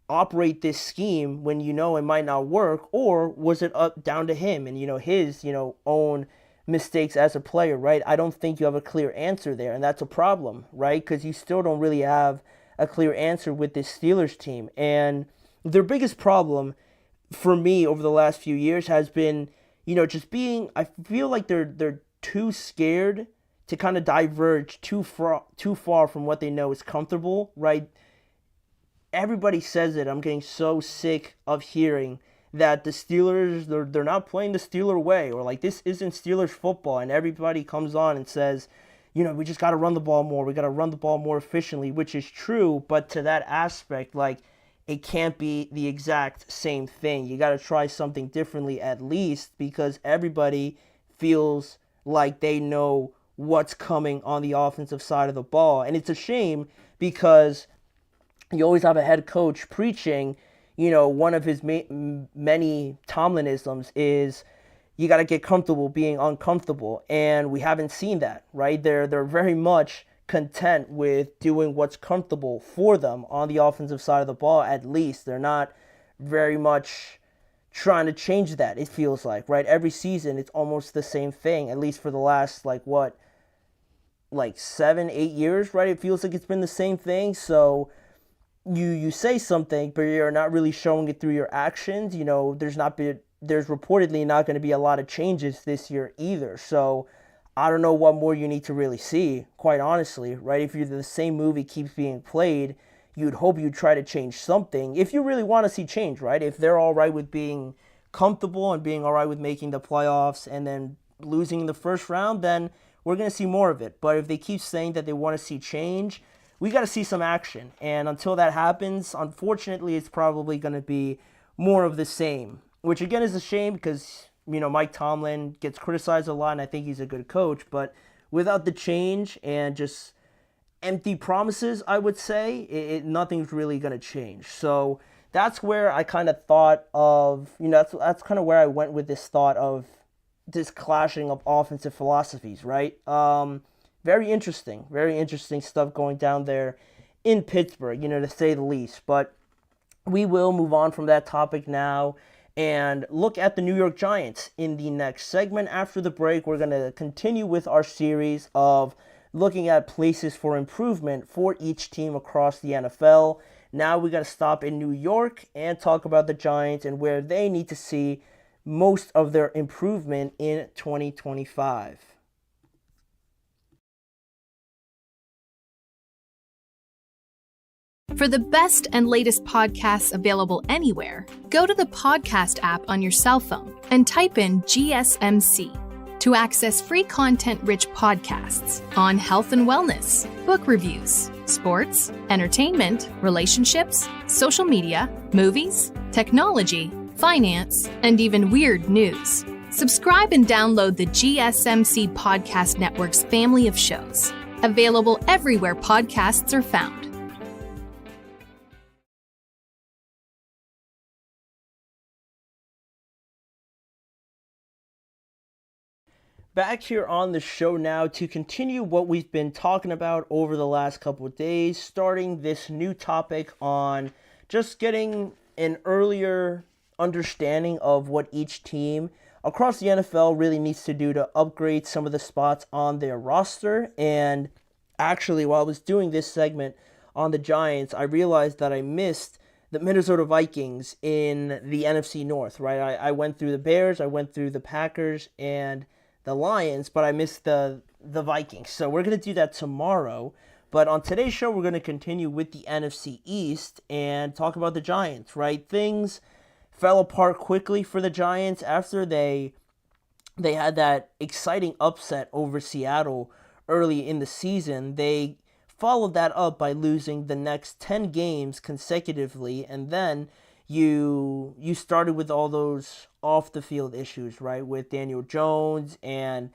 operate this scheme when it might not work, or was it down to him and his own mistakes as a player, right? I don't think you have a clear answer there, and that's a problem, right? Because you still don't really have a clear answer with this Steelers team. And their biggest problem for me over the last few years has been, just being, I feel like they're too scared to kind of diverge too far from what they know is comfortable, right? Everybody says it. I'm getting so sick of hearing that the Steelers, they're not playing the Steeler way, or like this isn't Steelers football, and everybody comes on and says, we just got to run the ball more. We got to run the ball more efficiently, which is true, but to that aspect, like, it can't be the exact same thing. You got to try something differently at least, because everybody feels like they know what's coming on the offensive side of the ball. And it's a shame because you always have a head coach preaching, one of his many Tomlinisms is you got to get comfortable being uncomfortable. And we haven't seen that, right? They're very much content with doing what's comfortable for them on the offensive side of the ball, at least. They're not very much trying to change that, it feels like, right? Every season, it's almost the same thing, at least for the last, 7-8 years, right? It feels like it's been the same thing. So you say something, but you're not really showing it through your actions. There's reportedly not going to be a lot of changes this year either. So I don't know what more you need to really see, quite honestly, right? If the same movie keeps being played, you'd hope you'd try to change something if you really want to see change, right? If they're all right with being comfortable and being all right with making the playoffs and then losing in the first round, then we're going to see more of it. But if they keep saying that they want to see change, we got to see some action. And until that happens, unfortunately, it's probably going to be more of the same, which again is a shame because, Mike Tomlin gets criticized a lot and I think he's a good coach. But without the change and just empty promises, I would say, nothing's really going to change. So that's where I kind of thought of, that's kind of where I went with this thought of this clashing of offensive philosophies, right? Very interesting stuff going down there in Pittsburgh, to say the least. But we will move on from that topic now and look at the New York Giants in the next segment. After the break, we're going to continue with our series of looking at places for improvement for each team across the NFL. Now we got to stop in New York and talk about the Giants and where they need to see most of their improvement in 2025. For the best and latest podcasts available anywhere, go to the podcast app on your cell phone and type in GSMC to access free content-rich podcasts on health and wellness, book reviews, sports, entertainment, relationships, social media, movies, technology, finance, and even weird news. Subscribe and download the GSMC Podcast Network's family of shows, available everywhere podcasts are found. Back here on the show now to continue what we've been talking about over the last couple of days, starting this new topic on just getting an earlier understanding of what each team across the NFL really needs to do to upgrade some of the spots on their roster. And actually, while I was doing this segment on the Giants, I realized that I missed the Minnesota Vikings in the NFC North, right? I went through the Bears, I went through the Packers, and the Lions, but I missed the Vikings. So we're going to do that tomorrow. But on today's show, we're going to continue with the NFC East and talk about the Giants, right? Things fell apart quickly for the Giants after they had that exciting upset over Seattle early in the season. They followed that up by losing the next 10 games consecutively, and then you started with all those off-the-field issues, right, with Daniel Jones and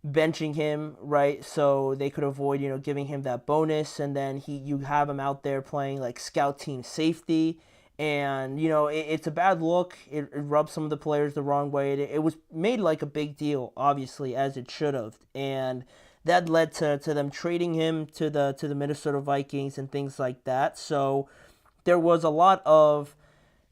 benching him, right? So they could avoid, giving him that bonus, and then you have him out there playing like scout team safety, and it's a bad look. It rubs some of the players the wrong way. It was made like a big deal, obviously, as it should have, and that led to them trading him to the Minnesota Vikings and things like that. So there was a lot of,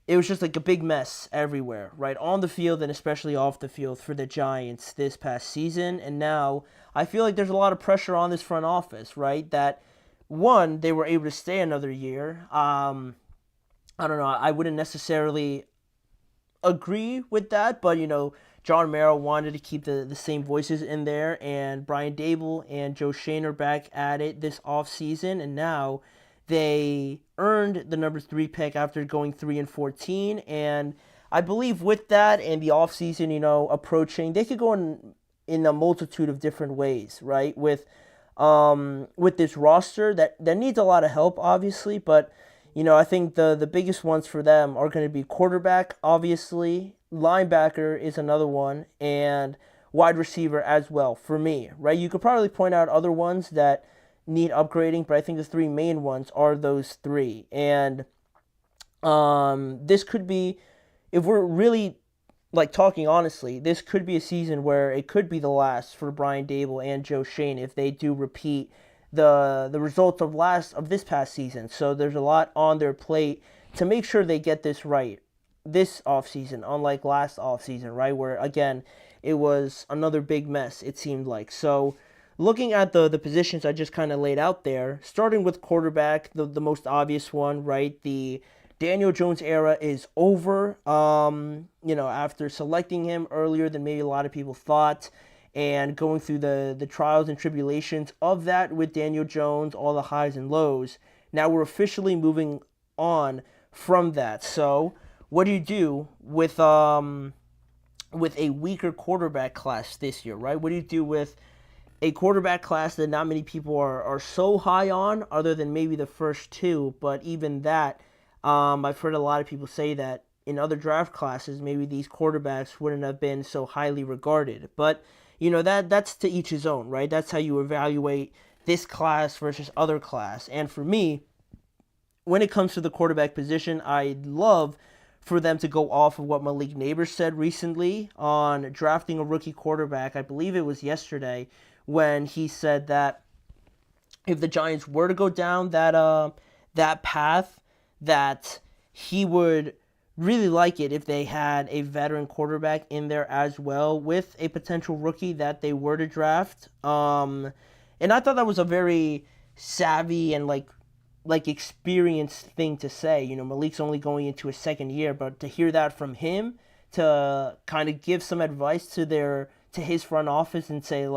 it was just like a big mess everywhere, right? On the field and especially off the field for the Giants this past season. And now I feel like there's a lot of pressure on this front office, right? That, one, they were able to stay another year. I don't know. I wouldn't necessarily agree with that, but, John Merrill wanted to keep the same voices in there, and Brian Dable and Joe Schoen are back at it this offseason, and now they earned the number 3 pick after going 3-14, and I believe with that and the offseason, approaching, they could go in a multitude of different ways, right? With this roster that needs a lot of help, obviously, but I think the biggest ones for them are going to be quarterback, obviously, linebacker is another one, and wide receiver as well for me, right? You could probably point out other ones that need upgrading, but I think the 3 main ones are those 3. And this could be, if we're really like talking honestly, this could be a season where it could be the last for Brian Dable and Joe Schoen if they do repeat the results of this past season. So there's a lot on their plate to make sure they get this right this offseason, unlike last offseason, right? Where, again, it was another big mess, it seemed like. So looking at the positions I just kind of laid out there, starting with quarterback, the most obvious one, right? The Daniel Jones era is over, after selecting him earlier than maybe a lot of people thought, and going through the trials and tribulations of that with Daniel Jones, all the highs and lows. Now we're officially moving on from that. So what do you do with a weaker quarterback class this year, right? What do you do with a quarterback class that not many people are so high on, other than maybe the first 2, but even that, I've heard a lot of people say that in other draft classes, maybe these quarterbacks wouldn't have been so highly regarded. But, that's to each his own, right? That's how you evaluate this class versus other class. And for me, when it comes to the quarterback position, I'd love for them to go off of what Malik Neighbors said recently on drafting a rookie quarterback. I believe it was yesterday, when he said that if the Giants were to go down that path, that he would really like it if they had a veteran quarterback in there as well with a potential rookie that they were to draft. And I thought that was a very savvy and like experienced thing to say. Malik's only going into his second year, but to hear that from him, to kind of give some advice to his front office and say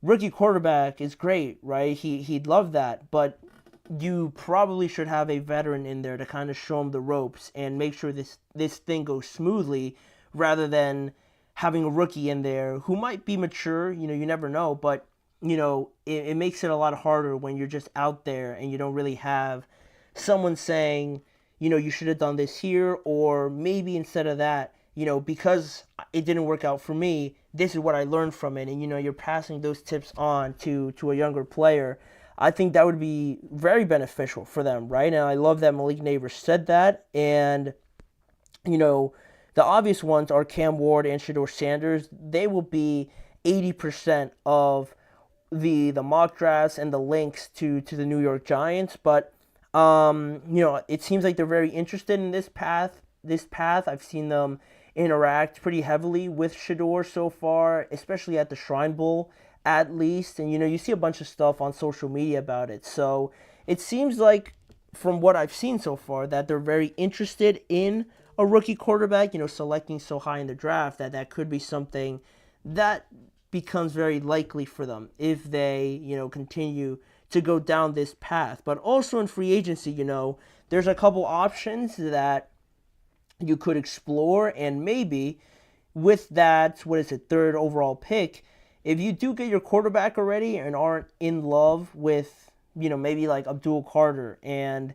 rookie quarterback is great, right? He'd love that, but you probably should have a veteran in there to kind of show him the ropes and make sure this thing goes smoothly, rather than having a rookie in there who might be mature. You never know, but it makes it a lot harder when you're just out there and you don't really have someone saying, you should have done this here, or maybe instead of that, because it didn't work out for me, this is what I learned from it. And, you're passing those tips on to a younger player. I think that would be very beneficial for them, right? And I love that Malik Neighbors said that. And, the obvious ones are Cam Ward and Shedeur Sanders. They will be 80% of the mock drafts and the links to the New York Giants. But, it seems like they're very interested in this path. I've seen them interact pretty heavily with Shedeur so far, especially at the Shrine Bowl, at least. And, you see a bunch of stuff on social media about it. So it seems like, from what I've seen so far, that they're very interested in a rookie quarterback, selecting so high in the draft, that could be something that becomes very likely for them if they, continue to go down this path. But also in free agency, there's a couple options that you could explore, and maybe with that, 3rd overall pick, if you do get your quarterback already and aren't in love with, maybe like Abdul Carter and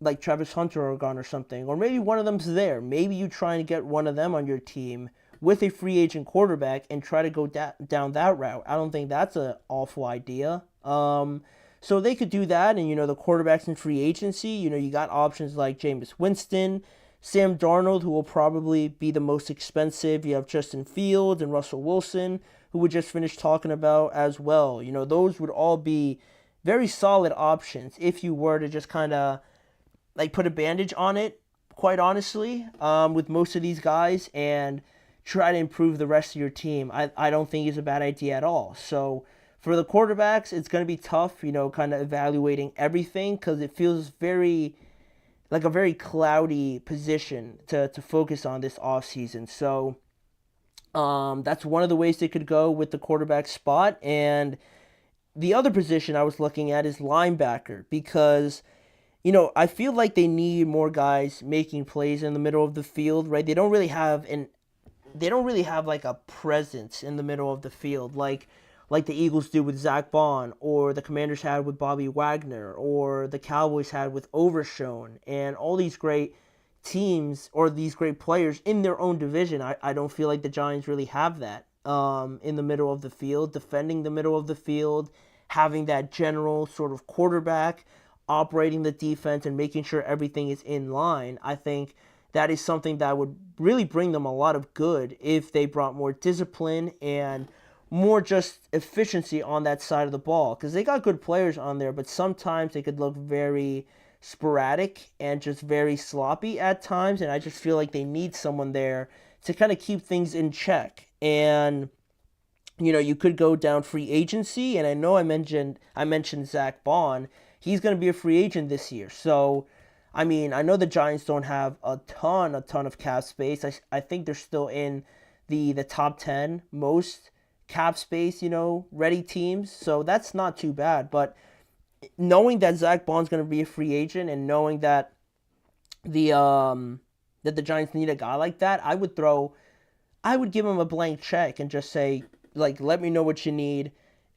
like Travis Hunter are gone or something, or maybe one of them's there. Maybe you try and get one of them on your team with a free agent quarterback and try to go down that route. I don't think that's an awful idea. So they could do that, and, the quarterbacks in free agency, you got options like Jameis Winston, Sam Darnold, who will probably be the most expensive. You have Justin Fields and Russell Wilson, who we just finished talking about as well. Those would all be very solid options if you were to just kind of like put a bandage on it, quite honestly, with most of these guys and try to improve the rest of your team. I don't think it's a bad idea at all. So for the quarterbacks, it's going to be tough, kind of evaluating everything because it feels very like a very cloudy position to focus on this offseason. So that's one of the ways they could go with the quarterback spot. And the other position I was looking at is linebacker because, I feel like they need more guys making plays in the middle of the field, right? They don't really have like a presence in the middle of the field like the Eagles do with Zach Bond, or the Commanders had with Bobby Wagner, or the Cowboys had with Overshown, and all these great teams or these great players in their own division. I don't feel like the Giants really have that in the middle of the field, defending the middle of the field, having that general sort of quarterback, operating the defense and making sure everything is in line. I think that is something that would really bring them a lot of good if they brought more discipline and more just efficiency on that side of the ball, because they got good players on there, but sometimes they could look very sporadic and just very sloppy at times, and I just feel like they need someone there to kind of keep things in check. And you could go down free agency, and I know I mentioned Zach Bond. He's going to be a free agent this year, so I know the Giants don't have a ton of cap space. I think they're still in the top 10 most cap space, ready teams. So that's not too bad. But knowing that Zach Bond's going to be a free agent and knowing that the Giants need a guy like that, I would give him a blank check and just say, like, let me know what you need.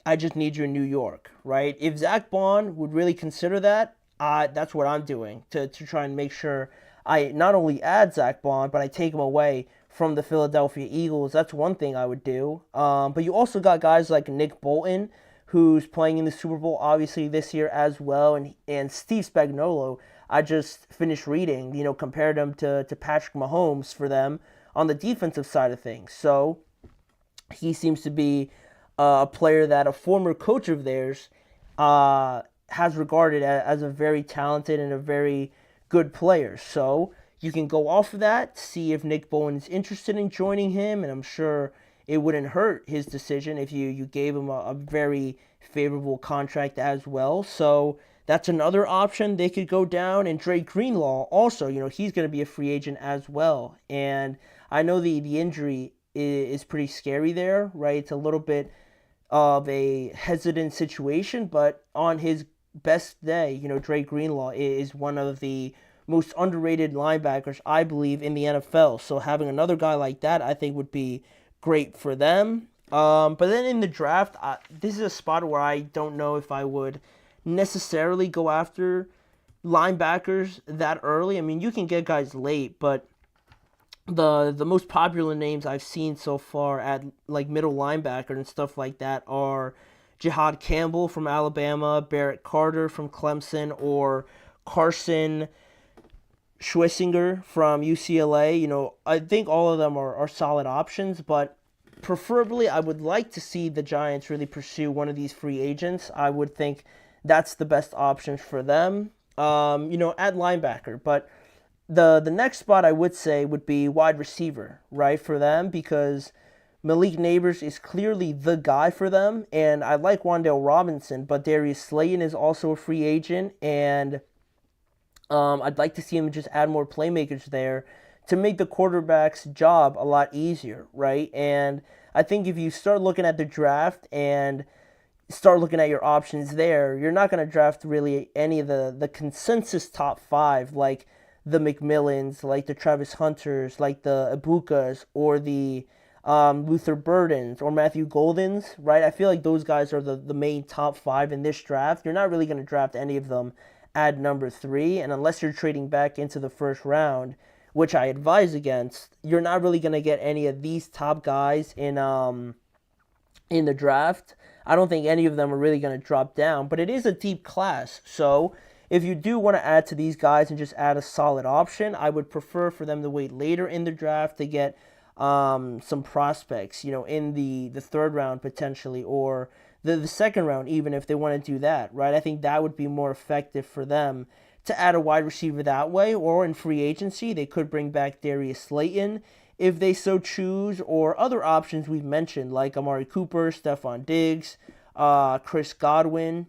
I just need you in New York, right? If Zach Bond would really consider that, that's what I'm doing to try and make sure I not only add Zach Bond, but I take him away from the Philadelphia Eagles. That's one thing I would do. But you also got guys like Nick Bolton, who's playing in the Super Bowl, obviously, this year as well. And Steve Spagnuolo, I just finished reading, compared him to Patrick Mahomes for them on the defensive side of things. So he seems to be a player that a former coach of theirs has regarded as a very talented and a very good player. So you can go off of that, see if Nick Bolton's interested in joining him, and I'm sure it wouldn't hurt his decision if you gave him a very favorable contract as well. So that's another option they could go down. And Dre Greenlaw also, he's going to be a free agent as well. And I know the injury is pretty scary there, right? It's a little bit of a hesitant situation, but on his best day, Dre Greenlaw is one of the most underrated linebackers, I believe, in the NFL. So having another guy like that, I think, would be great for them. But then in the draft, this is a spot where I don't know if I would necessarily go after linebackers that early. You can get guys late, but the most popular names I've seen so far at like middle linebacker and stuff like that are Jihad Campbell from Alabama, Barrett Carter from Clemson, or Carson Schwessinger from UCLA. I think all of them are solid options, but preferably I would like to see the Giants really pursue one of these free agents. I would think that's the best option for them, at linebacker. But the next spot I would say would be wide receiver, right, for them, because Malik Neighbors is clearly the guy for them, and I like Wan'Dale Robinson, but Darius Slayton is also a free agent, and I'd like to see him just add more playmakers there to make the quarterback's job a lot easier, right? And I think if you start looking at the draft and start looking at your options there, you're not going to draft really any of the consensus top 5, like the McMillans, like the Travis Hunters, like the Ibukas, or the Luther Burdens, or Matthew Goldens, right? I feel like those guys are the main top 5 in this draft. You're not really going to draft any of them at number 3, and unless you're trading back into the first round, which I advise against, you're not really going to get any of these top guys in the draft. I don't think any of them are really going to drop down, but it is a deep class. So if you do want to add to these guys and just add a solid option, I would prefer for them to wait later in the draft to get some prospects, in the third round potentially, or the second round, even if they want to do that, right? I think that would be more effective for them to add a wide receiver that way, or in free agency, they could bring back Darius Slayton if they so choose, or other options we've mentioned, like Amari Cooper, Stephon Diggs, Chris Godwin,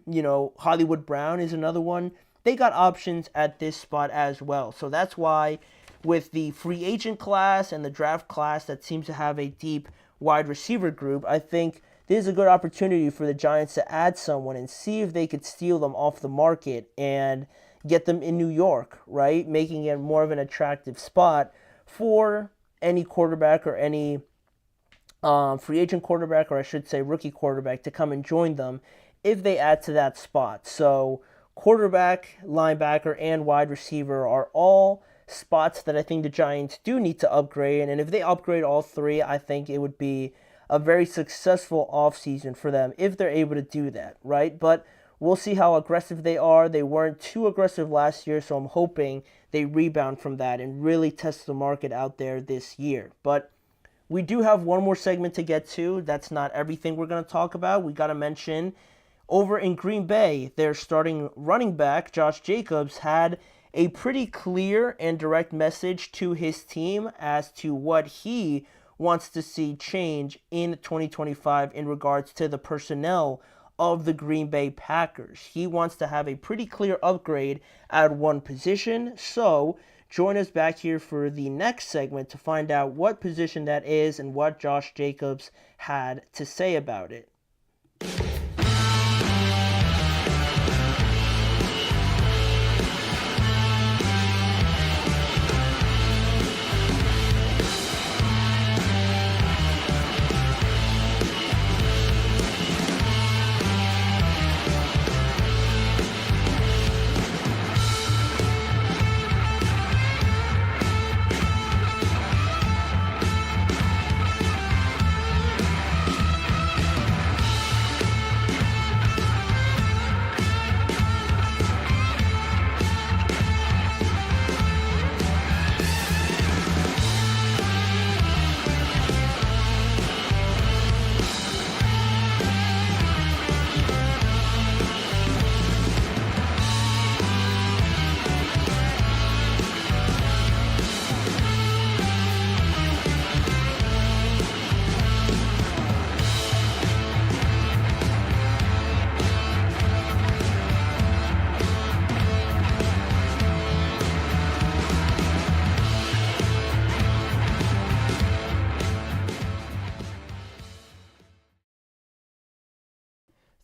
Hollywood Brown is another one. They got options at this spot as well. So that's why with the free agent class and the draft class that seems to have a deep wide receiver group, I think this is a good opportunity for the Giants to add someone and see if they could steal them off the market and get them in New York, right? Making it more of an attractive spot for any quarterback or any free agent quarterback, or I should say rookie quarterback, to come and join them if they add to that spot. So quarterback, linebacker, and wide receiver are all spots that I think the Giants do need to upgrade. And if they upgrade all three, I think it would be a very successful offseason for them if they're able to do that, right? But we'll see how aggressive they are. They weren't too aggressive last year, so I'm hoping they rebound from that and really test the market out there this year. But we do have one more segment to get to. That's not everything we're going to talk about. We got to mention over in Green Bay, their starting running back, Josh Jacobs, had a pretty clear and direct message to his team as to what he wants to see change in 2025 in regards to the personnel of the Green Bay Packers. He wants to have a pretty clear upgrade at one position. So join us back here for the next segment to find out what position that is and what Josh Jacobs had to say about it.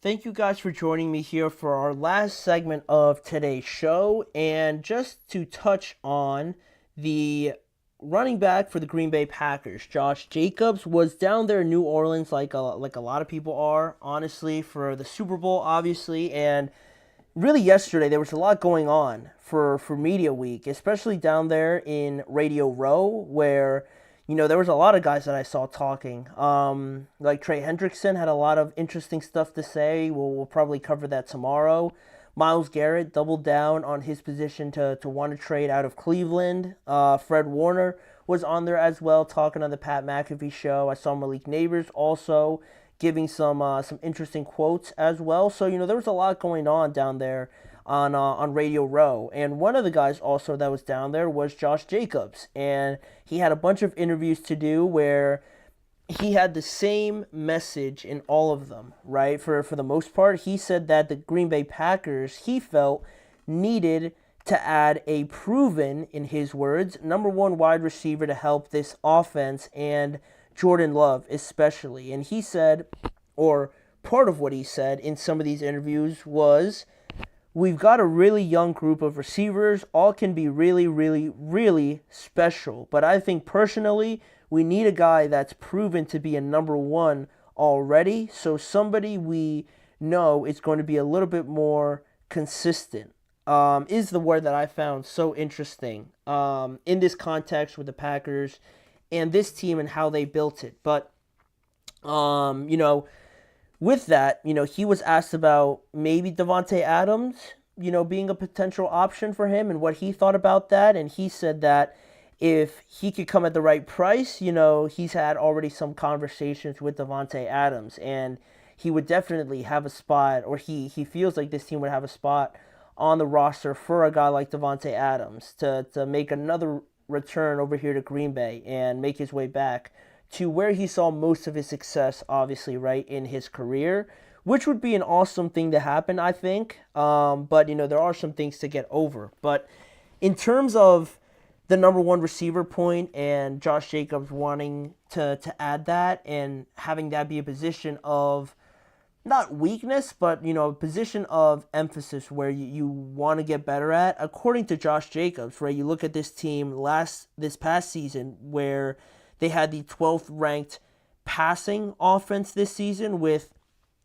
Thank you guys for joining me here for our last segment of today's show. And just to touch on the running back for the Green Bay Packers, Josh Jacobs, was down there in New Orleans like a lot of people are, honestly, for the Super Bowl, obviously. And really yesterday there was a lot going on for Media Week, especially down there in Radio Row, where there was a lot of guys that I saw talking. Like Trey Hendrickson had a lot of interesting stuff to say. We'll probably cover that tomorrow. Myles Garrett doubled down on his position to want to trade out of Cleveland. Fred Warner was on there as well, talking on the Pat McAfee show. I saw Malik Neighbors also giving some interesting quotes as well. So, there was a lot going on down there on Radio Row. And one of the guys also that was down there was Josh Jacobs. And he had a bunch of interviews to do where he had the same message in all of them, right? For the most part, he said that the Green Bay Packers, he felt, needed to add a proven, in his words, number one wide receiver to help this offense, and Jordan Love especially. And he said, or part of what he said in some of these interviews was, we've got a really young group of receivers. All can be really, really, really special. But I think personally, we need a guy that's proven to be a number one already. So somebody we know is going to be a little bit more consistent. is the word that I found so interesting in this context with the Packers and this team and how they built it. But, with that, he was asked about maybe Davante Adams, being a potential option for him and what he thought about that. And he said that if he could come at the right price, he's had already some conversations with Davante Adams, and he would definitely have a spot, or he feels like this team would have a spot on the roster for a guy like Davante Adams to make another return over here to Green Bay and make his way back to where he saw most of his success, obviously, right, in his career, which would be an awesome thing to happen, I think. But, there are some things to get over. But in terms of the number one receiver point and Josh Jacobs wanting to add that and having that be a position of not weakness, but, a position of emphasis where you want to get better at. According to Josh Jacobs, right, you look at this team this past season where they had the 12th ranked passing offense this season with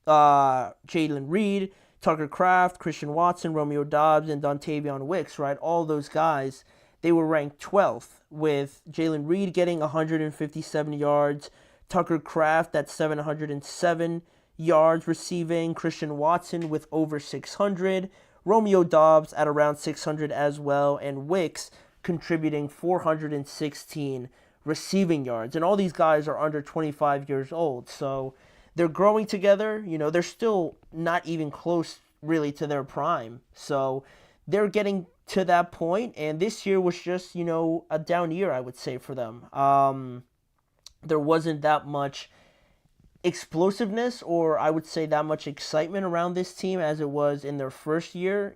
Jalen Reed, Tucker Kraft, Christian Watson, Romeo Doubs, and Dontavion Wicks, right? All those guys, they were ranked 12th, with Jalen Reed getting 157 yards, Tucker Kraft at 707 yards receiving, Christian Watson with over 600, Romeo Doubs at around 600 as well, and Wicks contributing 416 receiving yards. And all these guys are under 25 years old, so they're growing together. They're still not even close really to their prime, so they're getting to that point, and this year was just, a down year, I would say, for them. There wasn't that much explosiveness, or I would say that much excitement around this team as it was in their first year,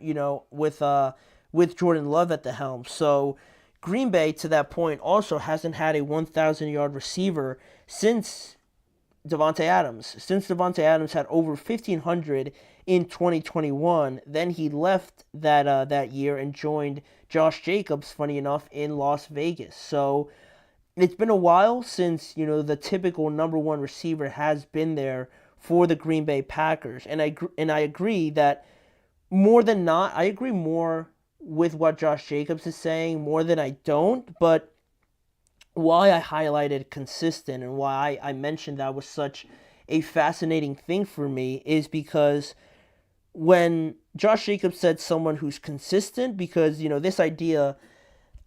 with Jordan Love at the helm. So Green Bay, to that point, also hasn't had a 1,000-yard receiver since Davante Adams. Since Davante Adams had over 1,500 in 2021, then he left that year and joined Josh Jacobs, funny enough, in Las Vegas. So it's been a while since, the typical number one receiver has been there for the Green Bay Packers. And I agree that more than not, I agree more with what Josh Jacobs is saying more than I don't. But why I highlighted consistent and why I mentioned that was such a fascinating thing for me is because when Josh Jacobs said someone who's consistent, because, this idea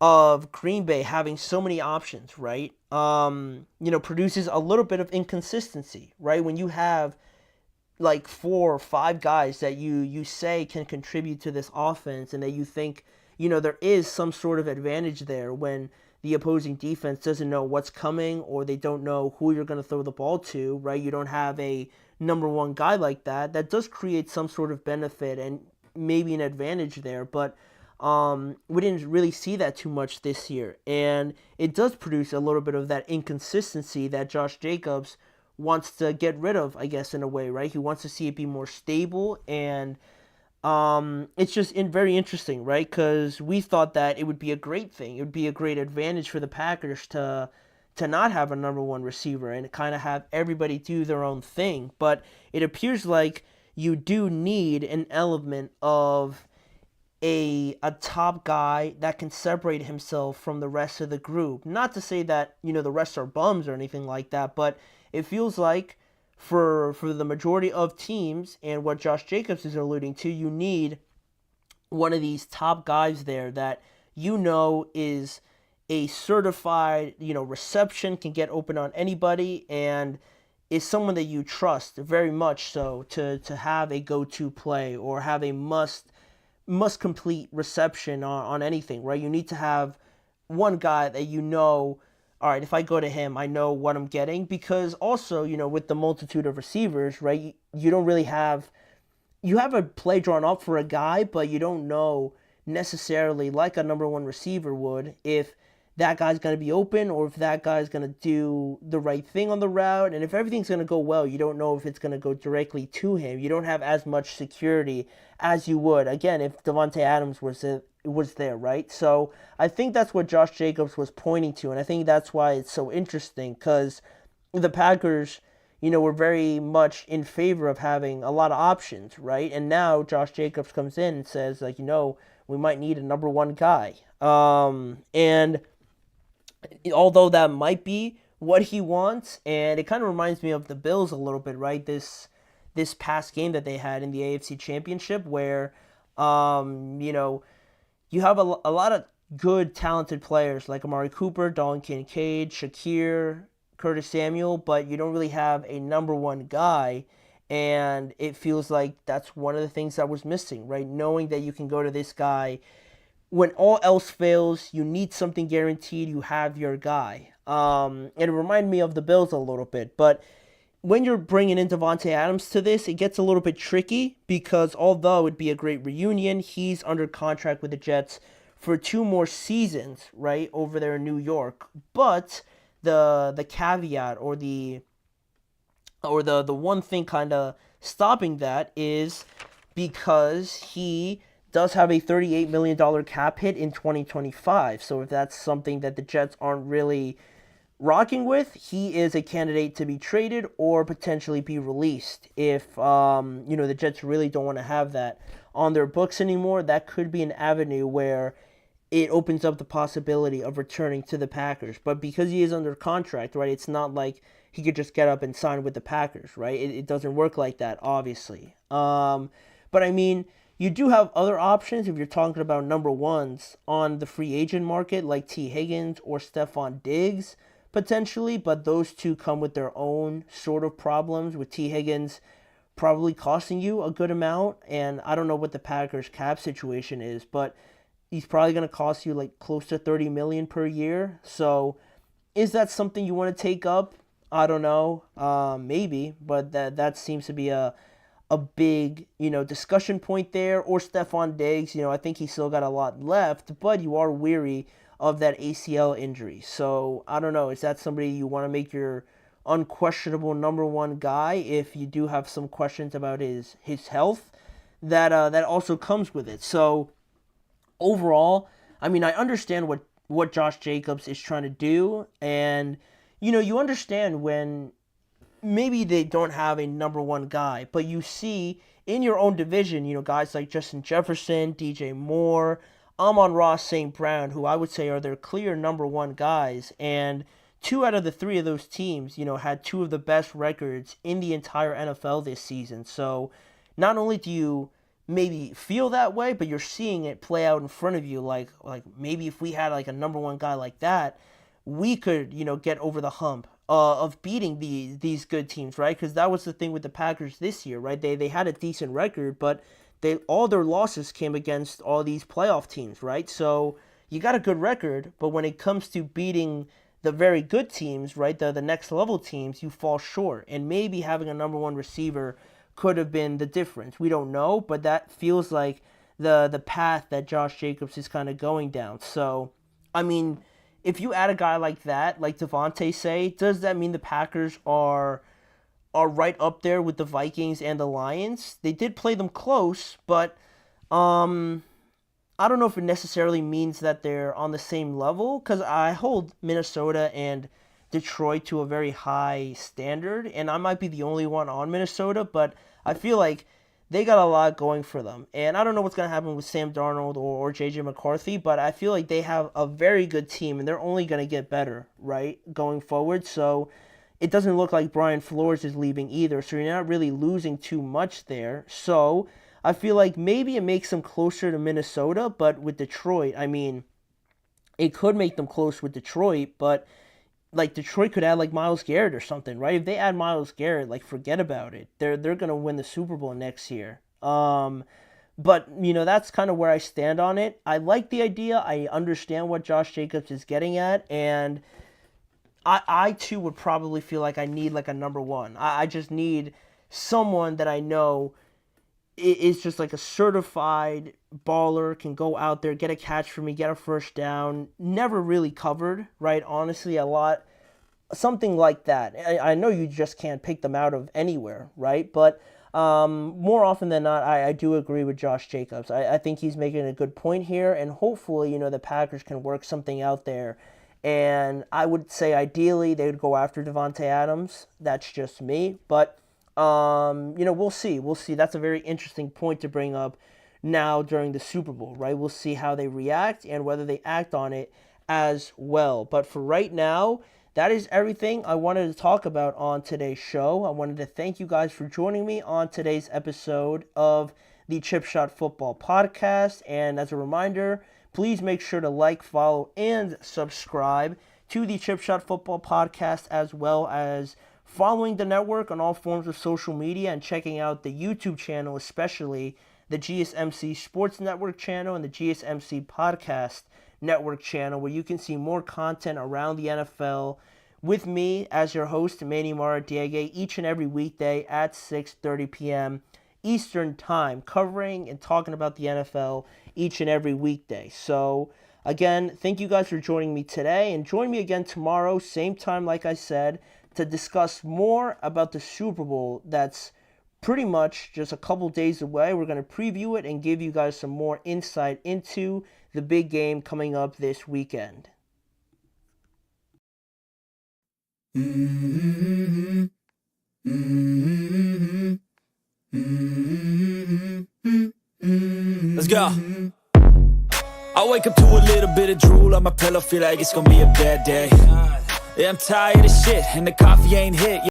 of Green Bay having so many options, right, produces a little bit of inconsistency, right? When you have like 4 or 5 guys that you say can contribute to this offense and that you think, there is some sort of advantage there when the opposing defense doesn't know what's coming or they don't know who you're going to throw the ball to, right? You don't have a number one guy like that. That does create some sort of benefit and maybe an advantage there, but we didn't really see that too much this year. And it does produce a little bit of that inconsistency that Josh Jacobs wants to get rid of, I guess, in a way, right? He wants to see it be more stable, and it's just very interesting, right? Because we thought that it would be a great thing. It would be a great advantage for the Packers to not have a number one receiver and kind of have everybody do their own thing. But it appears like you do need an element of a top guy that can separate himself from the rest of the group. Not to say that, the rest are bums or anything like that, but it feels like for the majority of teams, and what Josh Jacobs is alluding to, you need one of these top guys there that is a certified, reception, can get open on anybody, and is someone that you trust very much so to have a go-to play or have a must complete reception on anything, right? You need to have one guy that all right, if I go to him, I know what I'm getting, because also, with the multitude of receivers, right, you don't really you have a play drawn up for a guy, but you don't know necessarily, like a number one receiver would, if that guy's going to be open or if that guy's going to do the right thing on the route. And if everything's going to go well, you don't know if it's going to go directly to him. You don't have as much security as you would, again, if Davante Adams was there, right? So I think that's what Josh Jacobs was pointing to, and I think that's why it's so interesting, because the Packers, were very much in favor of having a lot of options, right? And now Josh Jacobs comes in and says, like, we might need a number one guy. And although that might be what he wants, and it kind of reminds me of the Bills a little bit, right? This past game that they had in the AFC Championship where, you have a lot of good, talented players like Amari Cooper, Dalton Kincaid, Shakir, Curtis Samuel, but you don't really have a number one guy, and it feels like that's one of the things that was missing, right? Knowing that you can go to this guy when all else fails, you need something guaranteed, you have your guy. And it reminded me of the Bills a little bit, but when you're bringing in Davante Adams to this, it gets a little bit tricky because although it'd be a great reunion, he's under contract with the Jets for 2 more seasons, right, over there in New York. But the caveat or the one thing kind of stopping that is because he does have a $38 million cap hit in 2025. So if that's something that the Jets aren't really rocking with, he is a candidate to be traded or potentially be released. If the Jets really don't want to have that on their books anymore, that could be an avenue where it opens up the possibility of returning to the Packers. But because he is under contract, right, it's not like he could just get up and sign with the Packers, right? It doesn't work like that, obviously. But I mean, you do have other options if you're talking about number ones on the free agent market, like T. Higgins or Stephon Diggs, potentially, but those two come with their own sort of problems, with T. Higgins probably costing you a good amount, and I don't know what the Packers cap situation is, but he's probably going to cost you like close to $30 million per year. So is that something you want to take up? I don't know, maybe, but that seems to be a big, discussion point there. Or Stephon Diggs, I think he's still got a lot left, but you are weary of that ACL injury. So I don't know, is that somebody you want to make your unquestionable number one guy if you do have some questions about his health? That also comes with it. So overall, I mean, I understand what Josh Jacobs is trying to do, and you understand when maybe they don't have a number one guy, but you see in your own division, guys like Justin Jefferson, DJ Moore, Amon-Ra St. Brown, who I would say are their clear number one guys, and 2 out of the 3 of those teams, had 2 of the best records in the entire NFL this season. So not only do you maybe feel that way, but you're seeing it play out in front of you, like maybe if we had like a number one guy like that, we could, get over the hump of beating these good teams, right? Because that was the thing with the Packers this year, right? They had a decent record, but all their losses came against all these playoff teams, right? So you got a good record, but when it comes to beating the very good teams, right, the next level teams, you fall short. And maybe having a number one receiver could have been the difference. We don't know, but that feels like the path that Josh Jacobs is kind of going down. So, I mean, if you add a guy like that, like Davante, say, does that mean the Packers are right up there with the Vikings and the Lions? They did play them close, but I don't know if it necessarily means that they're on the same level, because I hold Minnesota and Detroit to a very high standard, and I might be the only one on Minnesota, but I feel like they got a lot going for them. And I don't know what's going to happen with Sam Darnold or J.J. McCarthy, but I feel like they have a very good team, and they're only going to get better, right, going forward. So it doesn't look like Brian Flores is leaving either, so you're not really losing too much there. So I feel like maybe it makes them closer to Minnesota, but with Detroit, I mean, it could make them close with Detroit, but like Detroit could add like Myles Garrett or something, right? If they add Myles Garrett, like forget about it. They're gonna win the Super Bowl next year. But that's kind of where I stand on it. I like the idea. I understand what Josh Jacobs is getting at, and I too would probably feel like I need like a number one. I just need someone that I know is just like a certified baller, can go out there, get a catch for me, get a first down, never really covered, right? Honestly, something like that. I know you just can't pick them out of anywhere, right? But more often than not, I do agree with Josh Jacobs. I think he's making a good point here, and hopefully, the Packers can work something out there And I would say ideally they would go after Devontae Adams. That's just me. But, we'll see. We'll see. That's a very interesting point to bring up now during the Super Bowl, right? We'll see how they react and whether they act on it as well. But for right now, that is everything I wanted to talk about on today's show. I wanted to thank you guys for joining me on today's episode of the Chip Shot Football Podcast. And as a reminder, please make sure to like, follow, and subscribe to the Chip Shot Football Podcast, as well as following the network on all forms of social media and checking out the YouTube channel, especially the GSMC Sports Network channel and the GSMC Podcast Network channel, where you can see more content around the NFL with me as your host, Manny Maradiaga, each and every weekday at 6:30 p.m. Eastern Time, covering and talking about the NFL each and every weekday. So, again, thank you guys for joining me today, and join me again tomorrow, same time, like I said, to discuss more about the Super Bowl that's pretty much just a couple days away. We're going to preview it and give you guys some more insight into the big game coming up this weekend. Let's go. I wake up to a little bit of drool on my pillow, feel like it's gonna be a bad day. Yeah, I'm tired of shit and the coffee ain't hit.